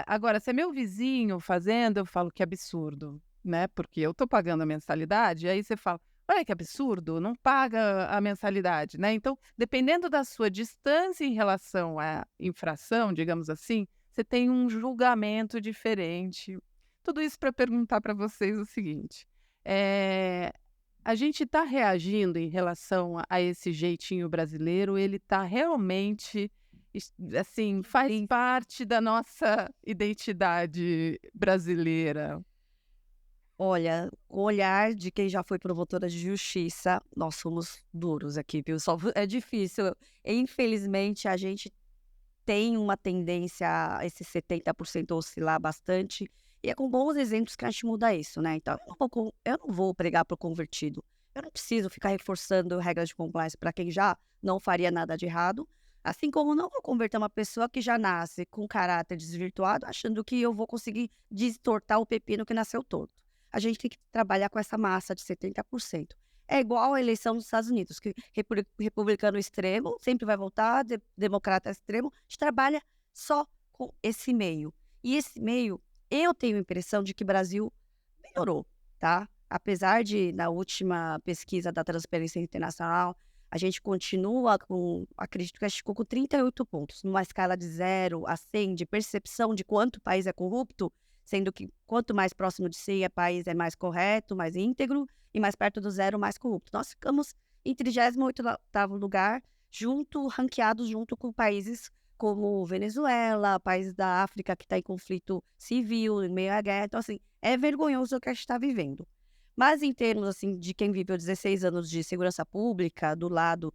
Agora, se é meu vizinho fazendo, eu falo que absurdo, né? Porque eu estou pagando a mensalidade, e aí você fala, olha que absurdo, não paga a mensalidade, né? Então, dependendo da sua distância em relação à infração, digamos assim, você tem um julgamento diferente. Tudo isso para perguntar para vocês o seguinte: a gente está reagindo em relação a esse jeitinho brasileiro? Ele está realmente, assim, faz parte da nossa identidade brasileira? Olha, o olhar de quem já foi promotora de justiça, nós somos duros aqui, viu? Só é difícil. Infelizmente, a gente tem uma tendência a esse 70% oscilar bastante, e é com bons exemplos que a gente muda isso, né? Então, eu não vou pregar para o convertido. Eu não preciso ficar reforçando regras de compliance para quem já não faria nada de errado, assim como não vou converter uma pessoa que já nasce com caráter desvirtuado, achando que eu vou conseguir distortar o pepino que nasceu torto. A gente tem que trabalhar com essa massa de 70%. É igual a eleição nos Estados Unidos, que republicano extremo sempre vai votar, democrata extremo. A gente trabalha só com esse meio. E esse meio, eu tenho a impressão de que o Brasil melhorou, tá? Apesar de, na última pesquisa da Transparência Internacional, a gente continua com, acredito que a gente ficou com 38 pontos, numa escala de 0 a 100 de percepção de quanto o país é corrupto, sendo que quanto mais próximo de 100 país é mais correto, mais íntegro, e mais perto do 0, mais corrupto. Nós ficamos em 38º lugar, ranqueados junto com países como Venezuela, países da África que está em conflito civil, em meio à guerra. Então, assim, é vergonhoso o que a gente está vivendo. Mas em termos, assim, de quem viveu 16 anos de segurança pública, do lado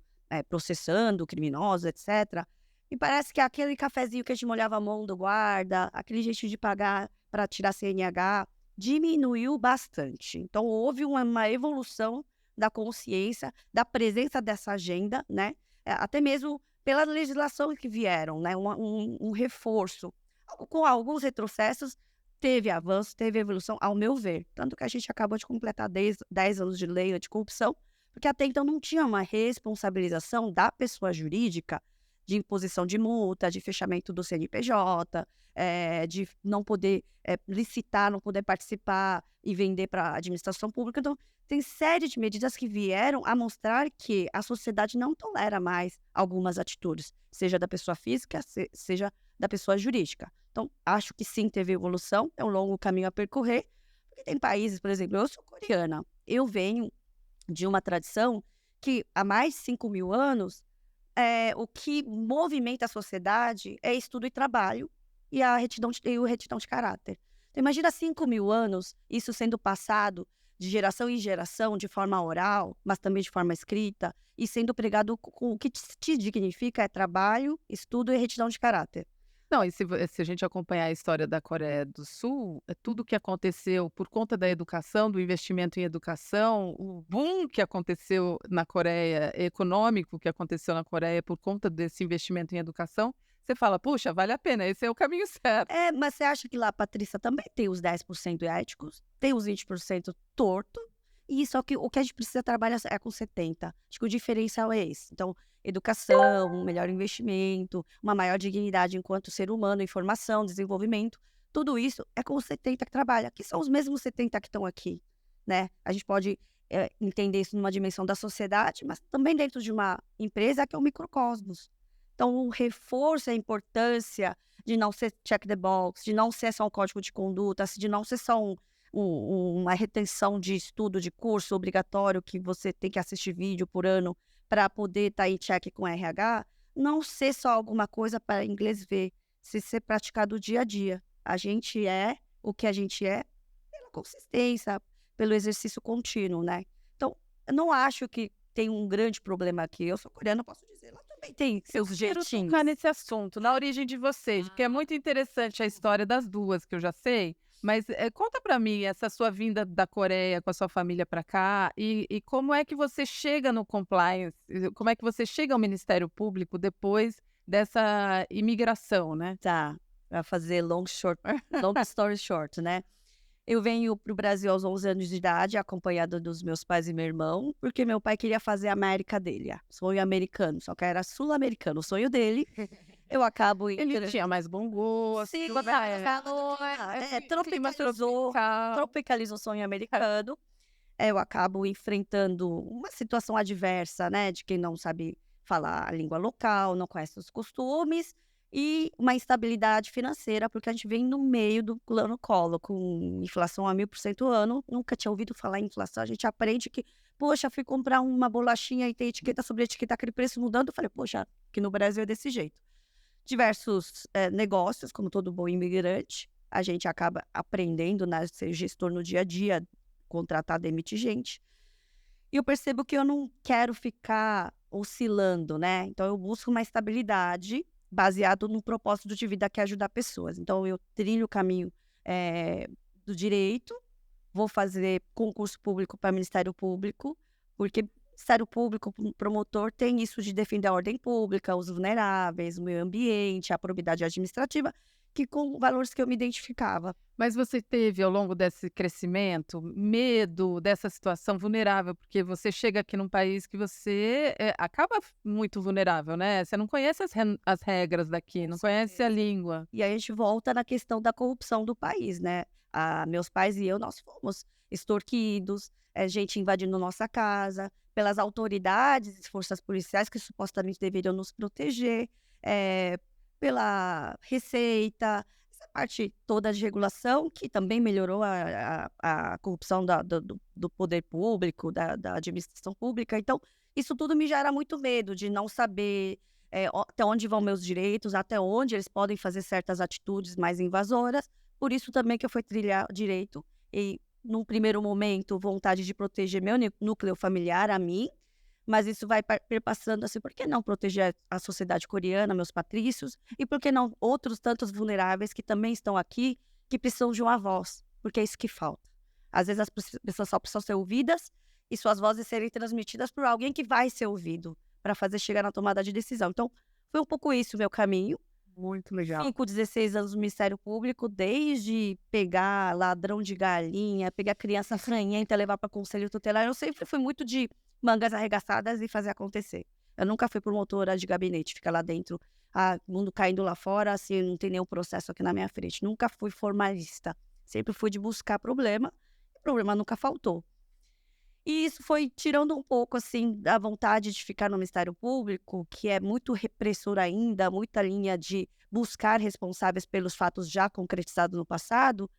processando criminosos, etc., me parece que aquele cafezinho que a gente molhava a mão do guarda, aquele jeito de pagar para tirar CNH, diminuiu bastante. Então, houve uma evolução da consciência, da presença dessa agenda, né? Até mesmo pela legislação que vieram, né? Um reforço. Com alguns retrocessos, teve avanço, teve evolução, ao meu ver. Tanto que a gente acabou de completar 10 anos de lei anticorrupção, porque até então não tinha uma responsabilização da pessoa jurídica de imposição de multa, de fechamento do CNPJ, de não poder licitar, não poder participar e vender para a administração pública. Então, tem série de medidas que vieram a mostrar que a sociedade não tolera mais algumas atitudes, seja da pessoa física, seja da pessoa jurídica. Então, acho que sim, teve evolução, é um longo caminho a percorrer, porque tem países, por exemplo, eu sou coreana, eu venho de uma tradição que há mais de 5.000 anos, o que movimenta a sociedade é estudo e trabalho e o retidão de caráter. Então, imagina 5.000 anos, isso sendo passado de geração em geração, de forma oral, mas também de forma escrita, e sendo pregado com o que te dignifica é trabalho, estudo e retidão de caráter. Não, e se a gente acompanhar a história da Coreia do Sul, tudo que aconteceu por conta da educação, do investimento em educação, o boom que aconteceu na Coreia, econômico que aconteceu na Coreia por conta desse investimento em educação, você fala, puxa, vale a pena, esse é o caminho certo. Mas você acha que lá, Patrícia, também tem os 10% éticos, tem os 20% torto, E só que o que a gente precisa trabalhar é com 70. Acho que o diferencial é esse. Então, educação, um melhor investimento, uma maior dignidade enquanto ser humano, informação, desenvolvimento. Tudo isso é com os 70 que trabalha, que são os mesmos 70 que estão aqui, né? A gente pode entender isso numa dimensão da sociedade, mas também dentro de uma empresa que é um microcosmos. Então, o reforço, a importância de não ser check the box, de não ser só um código de conduta, de não ser só uma retenção de estudo, de curso obrigatório que você tem que assistir vídeo por ano para poder estar em check com RH, não ser só alguma coisa para inglês ver, se ser praticado dia a dia. A gente é o que a gente é pela consistência, pelo exercício contínuo, né? Então, eu não acho que tem um grande problema aqui. Eu sou coreana, posso dizer, lá também tem seus Quero jeitinhos. tocar nesse assunto, na origem de vocês, porque é muito interessante a história das duas, que eu já sei. Mas conta pra mim essa sua vinda da Coreia com a sua família pra cá e como é que você chega no compliance, como é que você chega ao Ministério Público depois dessa imigração, né? Tá, para fazer long story short, né? Eu venho para o Brasil aos 11 anos de idade, acompanhada dos meus pais e meu irmão, porque meu pai queria fazer a América dele, sonho americano, só que era sul-americano, o sonho dele. Eu acabo... Ele tinha mais bom gosto. Sim, clima tropicalizou o sonho americano. Eu acabo enfrentando uma situação adversa, né? De quem não sabe falar a língua local, não conhece os costumes, e uma instabilidade financeira, porque a gente vem no meio do plano Collor, com inflação a 1000% ao ano. Nunca tinha ouvido falar em inflação. A gente aprende que, poxa, fui comprar uma bolachinha e tem etiqueta sobre etiqueta, aquele preço mudando. Eu falei, poxa, aqui no Brasil é desse jeito. Diversos negócios, como todo bom imigrante, a gente acaba aprendendo, né, ser gestor no dia a dia, contratar, demitir gente. E eu percebo que eu não quero ficar oscilando, né? Então, eu busco uma estabilidade baseado no propósito de vida que é ajudar pessoas. Então, eu trilho o caminho do direito, vou fazer concurso público para Ministério Público, porque Ministério Público, promotor, tem isso de defender a ordem pública, os vulneráveis, o meio ambiente, a probidade administrativa, que com valores que eu me identificava. Mas você teve, ao longo desse crescimento, medo dessa situação vulnerável? Porque você chega aqui num país que você acaba muito vulnerável, né? Você não conhece as regras daqui, não conhece a língua. E aí a gente volta na questão da corrupção do país, né? Meus pais e eu, nós fomos extorquidos, gente invadindo nossa casa, pelas autoridades e forças policiais que supostamente deveriam nos proteger, pela Receita, essa parte toda de regulação que também melhorou a corrupção do poder público, da administração pública. Então, isso tudo me gera muito medo de não saber até onde vão meus direitos, até onde eles podem fazer certas atitudes mais invasoras. Por isso também que eu fui trilhar direito e, num primeiro momento, vontade de proteger meu núcleo familiar, a mim, mas isso vai perpassando assim, por que não proteger a sociedade coreana, meus patrícios, e por que não outros tantos vulneráveis que também estão aqui, que precisam de uma voz, porque é isso que falta. Às vezes as pessoas só precisam ser ouvidas e suas vozes serem transmitidas por alguém que vai ser ouvido, para fazer chegar na tomada de decisão. Então, foi um pouco isso o meu caminho. Muito legal. 16 anos no Ministério Público, desde pegar ladrão de galinha, pegar criança ranhenta, levar para conselho tutelar, eu sempre fui muito de mangas arregaçadas e fazer acontecer. Eu nunca fui promotora de gabinete, ficar lá dentro, mundo caindo lá fora, assim, não tem nenhum processo aqui na minha frente. Nunca fui formalista. Sempre fui de buscar problema, e o problema nunca faltou. E isso foi tirando um pouco, assim, da vontade de ficar no Ministério Público, que é muito repressor ainda, muita linha de buscar responsáveis pelos fatos já concretizados no passado,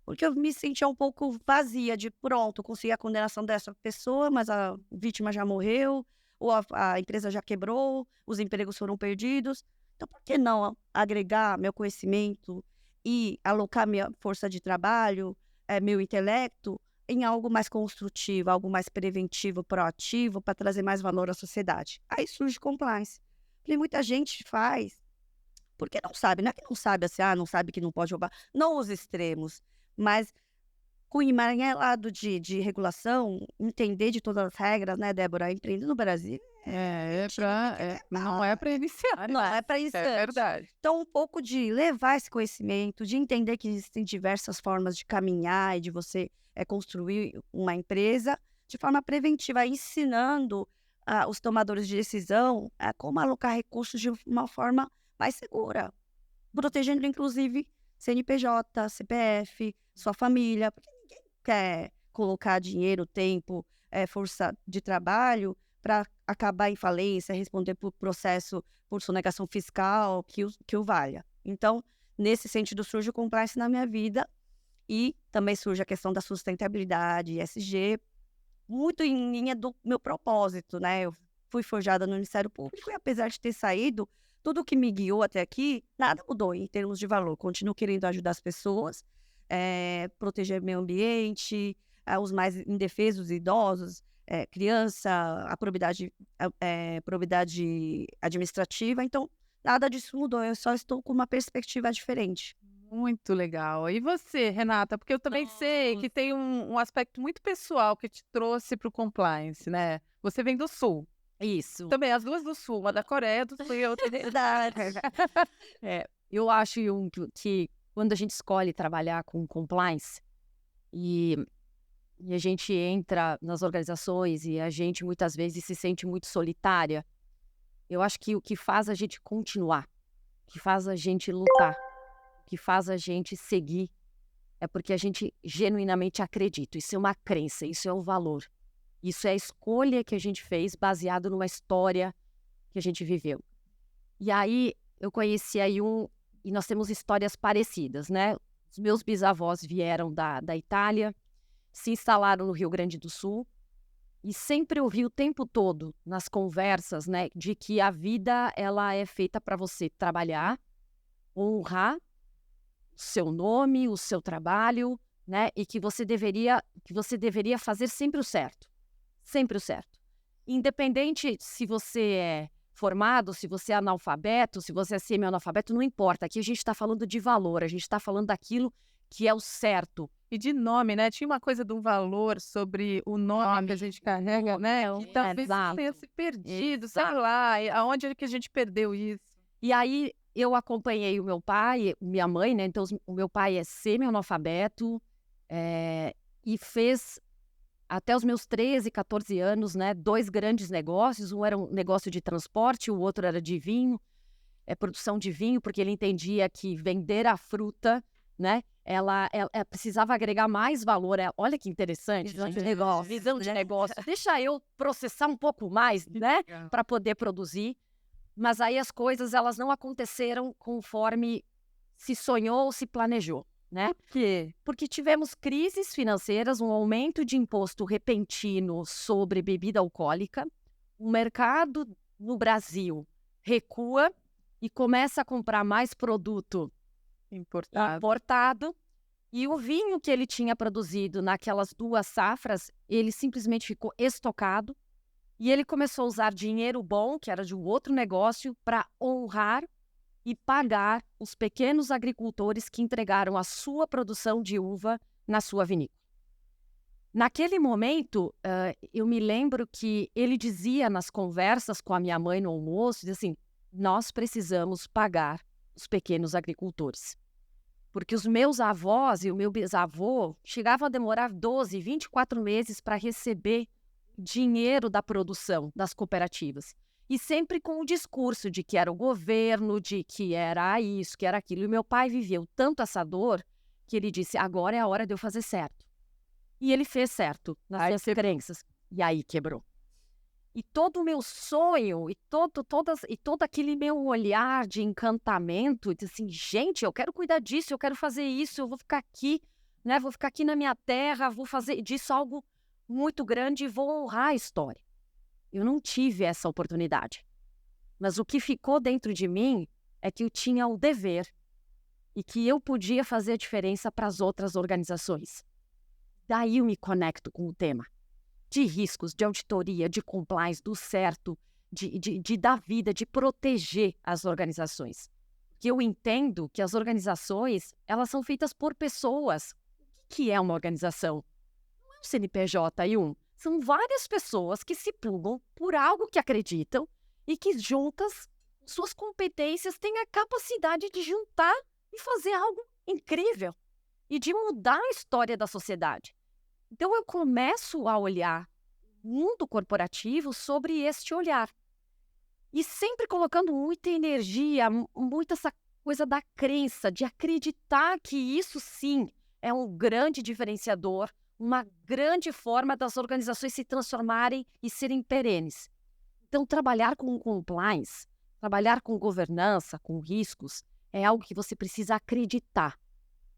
porque eu me sentia um pouco vazia de, pronto, consegui a condenação dessa pessoa, mas a vítima já morreu, ou a empresa já quebrou, os empregos foram perdidos. Então, por que não agregar meu conhecimento e alocar minha força de trabalho, meu intelecto, em algo mais construtivo, algo mais preventivo, proativo, para trazer mais valor à sociedade? Aí surge compliance. Porque muita gente faz, porque não sabe, não é que não sabe assim, não sabe que não pode roubar, não os extremos, mas com o emaranhado de regulação, entender de todas as regras, né, Débora? Empreender no Brasil não é para iniciar. não é para isso. É verdade. Então, um pouco de levar esse conhecimento, de entender que existem diversas formas de caminhar e de você construir uma empresa, de forma preventiva, ensinando os tomadores de decisão a como alocar recursos de uma forma mais segura, protegendo inclusive CNPJ, CPF, sua família, porque ninguém quer colocar dinheiro, tempo, força de trabalho para acabar em falência, responder por processo por sonegação fiscal que o valha. Então, nesse sentido, surge o compliance na minha vida e também surge a questão da sustentabilidade, ESG, muito em linha do meu propósito, né? Eu fui forjada no Ministério Público e apesar de ter saído, tudo que me guiou até aqui, nada mudou em termos de valor. Continuo querendo ajudar as pessoas, proteger meio ambiente, os mais indefesos, idosos, criança, a probidade administrativa. Então, nada disso mudou. Eu só estou com uma perspectiva diferente. Muito legal. E você, Renata? Porque eu também sei que tem um aspecto muito pessoal que te trouxe para o compliance, né? Você vem do Sul. Isso. Também, as duas do Sul, uma da Coreia do Sul e outra da Verdade. Eu acho, Yung, que quando a gente escolhe trabalhar com compliance e a gente entra nas organizações e a gente muitas vezes se sente muito solitária, eu acho que o que faz a gente continuar, o que faz a gente lutar, o que faz a gente seguir, é porque a gente genuinamente acredita. Isso é uma crença, isso é um valor. Isso é a escolha que a gente fez baseado numa história que a gente viveu. E aí eu conheci a Yung e nós temos histórias parecidas, né? Os meus bisavós vieram da Itália, se instalaram no Rio Grande do Sul e sempre ouvi o tempo todo nas conversas, né, de que a vida ela é feita para você trabalhar, honrar o seu nome, o seu trabalho, né, e que você deveria fazer sempre o certo. Sempre o certo. Independente se você é formado, se você é analfabeto, se você é semi-analfabeto, não importa. Aqui a gente está falando de valor, a gente está falando daquilo que é o certo. E de nome, né? Tinha uma coisa de um valor sobre o nome que a gente carrega, né? Que talvez Exato. tenha se perdido, sei lá, aonde é que a gente perdeu isso? E aí eu acompanhei o meu pai, minha mãe, né? Então o meu pai é semi-analfabeto e fez até os meus 13, 14 anos, né, 2 grandes negócios. Um era um negócio de transporte, o outro era de vinho, produção de vinho, porque ele entendia que vender a fruta, né, ela precisava agregar mais valor. Olha que interessante. Visão de gente. negócio, Visão de né? negócio. Deixa eu processar um pouco mais, né, para poder produzir. Mas aí as coisas elas não aconteceram conforme se sonhou ou se planejou. Né? Por quê? Porque tivemos crises financeiras, um aumento de imposto repentino sobre bebida alcoólica, o mercado no Brasil recua e começa a comprar mais produto importado, e o vinho que ele tinha produzido naquelas 2 safras, ele simplesmente ficou estocado, e ele começou a usar dinheiro bom, que era de um outro negócio, para honrar e pagar os pequenos agricultores que entregaram a sua produção de uva na sua vinícola. Naquele momento, eu me lembro que ele dizia nas conversas com a minha mãe no almoço, dizia assim, nós precisamos pagar os pequenos agricultores. Porque os meus avós e o meu bisavô chegavam a demorar 12, 24 meses para receber dinheiro da produção das cooperativas. E sempre com o discurso de que era o governo, de que era isso, que era aquilo. E meu pai viveu tanto essa dor que ele disse, agora é a hora de eu fazer certo. E ele fez certo nas suas crenças. E aí quebrou. E todo o meu sonho, e todo aquele meu olhar de encantamento, de assim, gente, eu quero cuidar disso, eu quero fazer isso, eu vou ficar aqui, né? Vou ficar aqui na minha terra, vou fazer disso algo muito grande e vou honrar a história. Eu não tive essa oportunidade. Mas o que ficou dentro de mim é que eu tinha o dever e que eu podia fazer a diferença para as outras organizações. Daí eu me conecto com o tema de riscos, de auditoria, de compliance, do certo, de dar vida, de proteger as organizações. Porque eu entendo que as organizações, elas são feitas por pessoas. O que é uma organização? Não é um CNPJ, Yung. São várias pessoas que se plugam por algo que acreditam e que juntas, suas competências têm a capacidade de juntar e fazer algo incrível e de mudar a história da sociedade. Então eu começo a olhar mundo corporativo sobre este olhar. E sempre colocando muita energia, muita essa coisa da crença, de acreditar que isso sim é um grande diferenciador, uma grande forma das organizações se transformarem e serem perenes. Então, trabalhar com compliance, trabalhar com governança, com riscos, é algo que você precisa acreditar,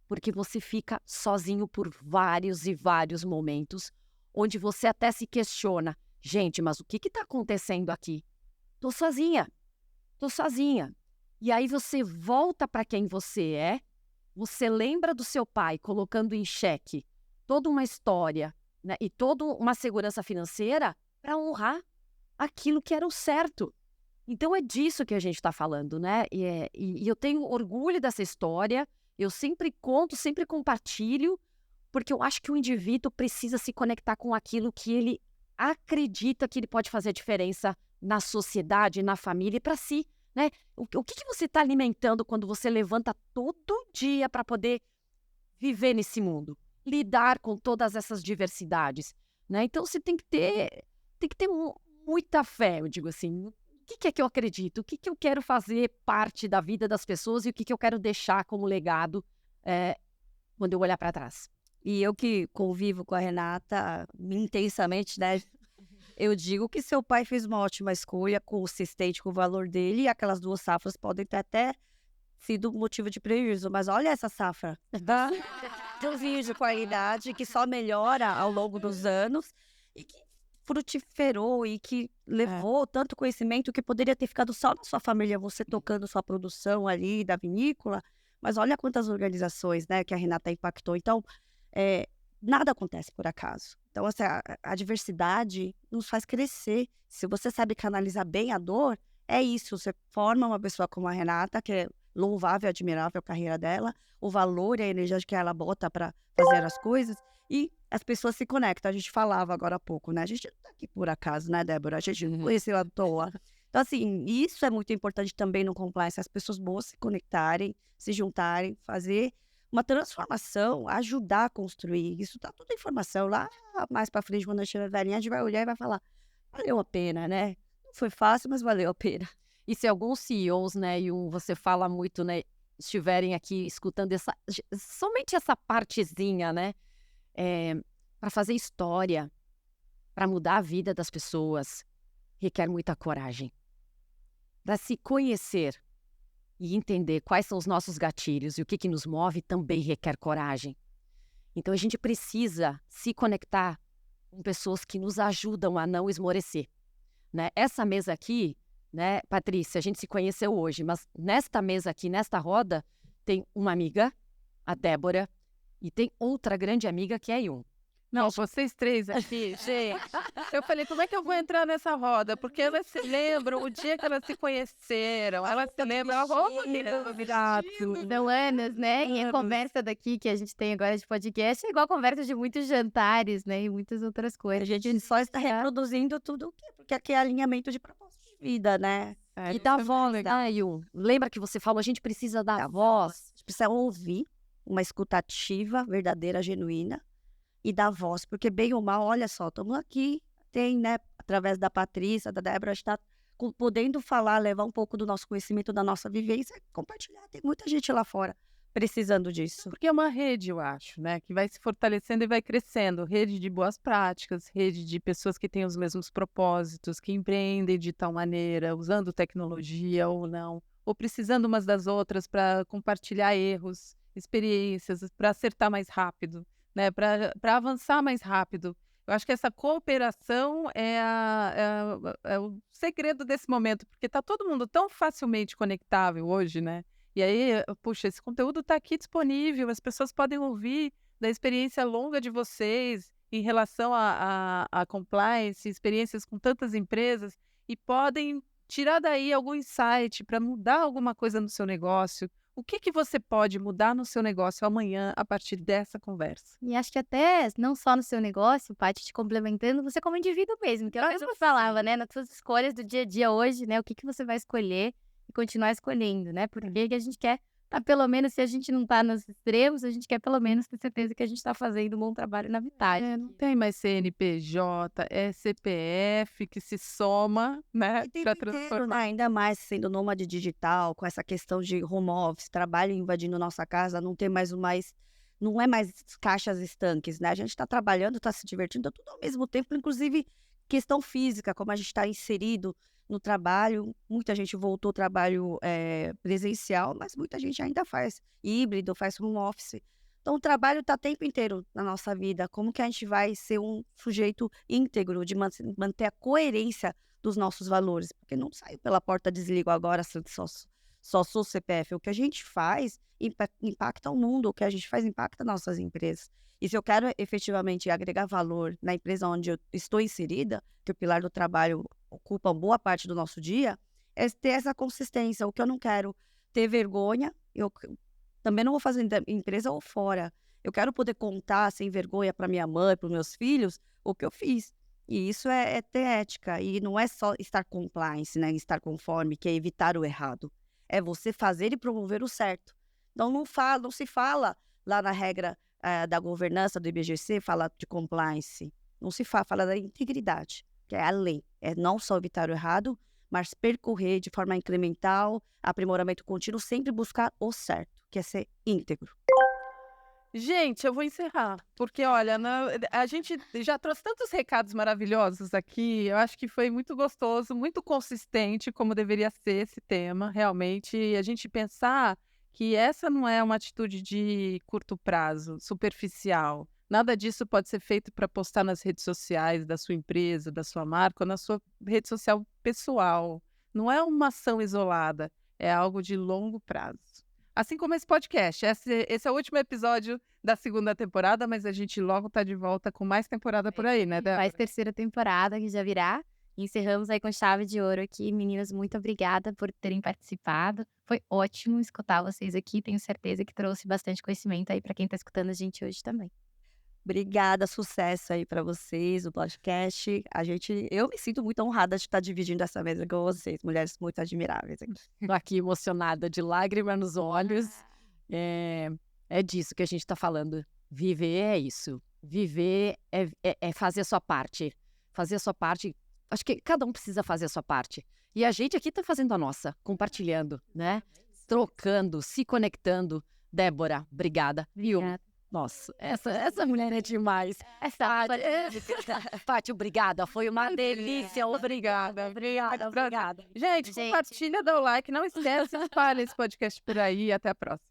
porque você fica sozinho por vários e vários momentos, onde você até se questiona, gente, mas o que está acontecendo aqui? Tô sozinha. E aí você volta para quem você é, você lembra do seu pai colocando em xeque toda uma história, né, e toda uma segurança financeira para honrar aquilo que era o certo. Então é disso que a gente está falando, né? E eu tenho orgulho dessa história, eu sempre conto, sempre compartilho, porque eu acho que o indivíduo precisa se conectar com aquilo que ele acredita que ele pode fazer a diferença na sociedade, na família e para si, né? O que você está alimentando quando você levanta todo dia para poder viver nesse mundo, lidar com todas essas diversidades, né? Então você tem que ter muita fé, eu digo assim. O que é que eu acredito? O que eu quero fazer parte da vida das pessoas e o que eu quero deixar como legado quando eu olhar para trás? E eu que convivo com a Renata intensamente, né? Eu digo que seu pai fez uma ótima escolha, consistente com o valor dele, e aquelas 2 safras podem ter até sido motivo de prejuízo. Mas olha essa safra de um vinho de qualidade que só melhora ao longo dos anos e que frutiferou e que levou tanto conhecimento que poderia ter ficado só na sua família, você tocando sua produção ali da vinícola. Mas olha quantas organizações, né, que a Renata impactou. Então, nada acontece por acaso. Então, assim, a diversidade nos faz crescer. Se você sabe canalizar bem a dor, é isso. Você forma uma pessoa como a Renata, que é louvável e admirável a carreira dela, o valor e a energia que ela bota para fazer as coisas, e as pessoas se conectam. A gente falava agora há pouco, né? A gente não tá aqui por acaso, né, Débora? A gente não conheceu à toa. Então, assim, isso é muito importante também no compliance, as pessoas boas se conectarem, se juntarem, fazer uma transformação, ajudar a construir. Isso tá tudo informação. Lá mais para frente, quando a gente estiver velhinha, a gente vai olhar e vai falar, valeu a pena, né? Não foi fácil, mas valeu a pena. E se alguns CEOs, né, e você fala muito, né, estiverem aqui escutando somente essa partezinha, né, para fazer história, para mudar a vida das pessoas, requer muita coragem. Para se conhecer e entender quais são os nossos gatilhos e o que nos move também requer coragem. Então a gente precisa se conectar com pessoas que nos ajudam a não esmorecer, né? Essa mesa aqui, né, Patrícia, a gente se conheceu hoje, mas nesta mesa aqui, nesta roda, tem uma amiga, a Débora, e tem outra grande amiga que é a Yun. Não, vocês 3 aqui, gente. Eu falei, como é que eu vou entrar nessa roda? Porque elas se lembram o dia que elas se conheceram. Elas se lembram a roupa que São anos, né? E a conversa daqui que a gente tem agora de podcast é igual a conversa de muitos jantares, né? E muitas outras A coisas. gente só está reproduzindo tudo o quê? Porque aqui é alinhamento de propósito de vida, né? E da voz, né, Yun? Lembra que você falou, a gente precisa da voz. A gente precisa ouvir uma escuta ativa, verdadeira, genuína, e dar voz, porque bem ou mal, olha só, estamos aqui, tem, né, através da Patrícia, da Débora, a gente está podendo falar, levar um pouco do nosso conhecimento, da nossa vivência, compartilhar. Tem muita gente lá fora precisando disso. Porque é uma rede, eu acho, né? Que vai se fortalecendo e vai crescendo. Rede de boas práticas, rede de pessoas que têm os mesmos propósitos, que empreendem de tal maneira, usando tecnologia ou não, ou precisando umas das outras para compartilhar erros, experiências, para acertar mais rápido, né? Para avançar mais rápido. Eu acho que essa cooperação é o segredo desse momento, porque está todo mundo tão facilmente conectável hoje, né? E aí, puxa, esse conteúdo está aqui disponível, as pessoas podem ouvir da experiência longa de vocês em relação a compliance, experiências com tantas empresas, e podem tirar daí algum insight para mudar alguma coisa no seu negócio. O que você pode mudar no seu negócio amanhã a partir dessa conversa? E acho que até, não só no seu negócio, Paty, te complementando, você como indivíduo mesmo, que eu mesmo falava, né, nas suas escolhas do dia a dia hoje, né, o que você vai escolher e continuar escolhendo, né, porque a gente quer tá pelo menos, se a gente não tá nos extremos, a gente quer pelo menos ter certeza que a gente tá fazendo um bom trabalho na Vitale. Não tem mais CNPJ, é CPF que se soma, né, E tempo para inteiro, né? transformar. Ainda mais sendo nômade digital, com essa questão de home office, trabalho invadindo nossa casa, não é mais caixas estanques, né? A gente está trabalhando, está se divertindo, tudo ao mesmo tempo, inclusive questão física, como a gente está inserido no trabalho. Muita gente voltou ao trabalho presencial, mas muita gente ainda faz híbrido, faz home office. Então, o trabalho está o tempo inteiro na nossa vida. Como que a gente vai ser um sujeito íntegro, de manter a coerência dos nossos valores? Porque não saiu pela porta, desligo agora, só sou CPF. O que a gente faz impacta o mundo, o que a gente faz impacta nossas empresas. E se eu quero efetivamente agregar valor na empresa onde eu estou inserida, que o pilar do trabalho ocupa boa parte do nosso dia, é ter essa consistência. O que eu não quero ter vergonha, eu também não vou fazer em empresa ou fora. Eu quero poder contar sem vergonha para minha mãe, para os meus filhos, o que eu fiz. E isso é ter ética. E não é só estar compliance, né? Estar conforme, que é evitar o errado. É você fazer e promover o certo. Então, não se fala lá na regra da governança do IBGC, fala de compliance. Não se fala da integridade, que é a lei. É não só evitar o errado, mas percorrer de forma incremental, aprimoramento contínuo, sempre buscar o certo, que é ser íntegro. Gente, eu vou encerrar, porque olha, a gente já trouxe tantos recados maravilhosos aqui, eu acho que foi muito gostoso, muito consistente, como deveria ser esse tema, realmente, e a gente pensar que essa não é uma atitude de curto prazo, superficial. Nada disso pode ser feito para postar nas redes sociais da sua empresa, da sua marca, ou na sua rede social pessoal. Não é uma ação isolada, é algo de longo prazo. Assim como esse podcast. Esse é o último episódio da segunda temporada, mas a gente logo tá de volta com mais temporada por aí, né, Débora? Mais terceira temporada que já virá. Encerramos aí com chave de ouro aqui. Meninas, muito obrigada por terem participado. Foi ótimo escutar vocês aqui. Tenho certeza que trouxe bastante conhecimento aí para quem está escutando a gente hoje também. Obrigada, sucesso aí para vocês, o podcast. Eu me sinto muito honrada de estar dividindo essa mesa com vocês, mulheres muito admiráveis. Tô aqui emocionada, de lágrimas nos olhos. É disso que a gente está falando. Viver é isso. Viver é fazer a sua parte. Fazer a sua parte. Acho que cada um precisa fazer a sua parte. E a gente aqui está fazendo a nossa, compartilhando, né? Trocando, se conectando. Débora, obrigada. Viu? Nossa, essa mulher é demais. Paty, obrigada. Foi uma delícia. Obrigada. Gente, compartilha, dá o like. Não esquece, espalha esse podcast por aí. Até a próxima.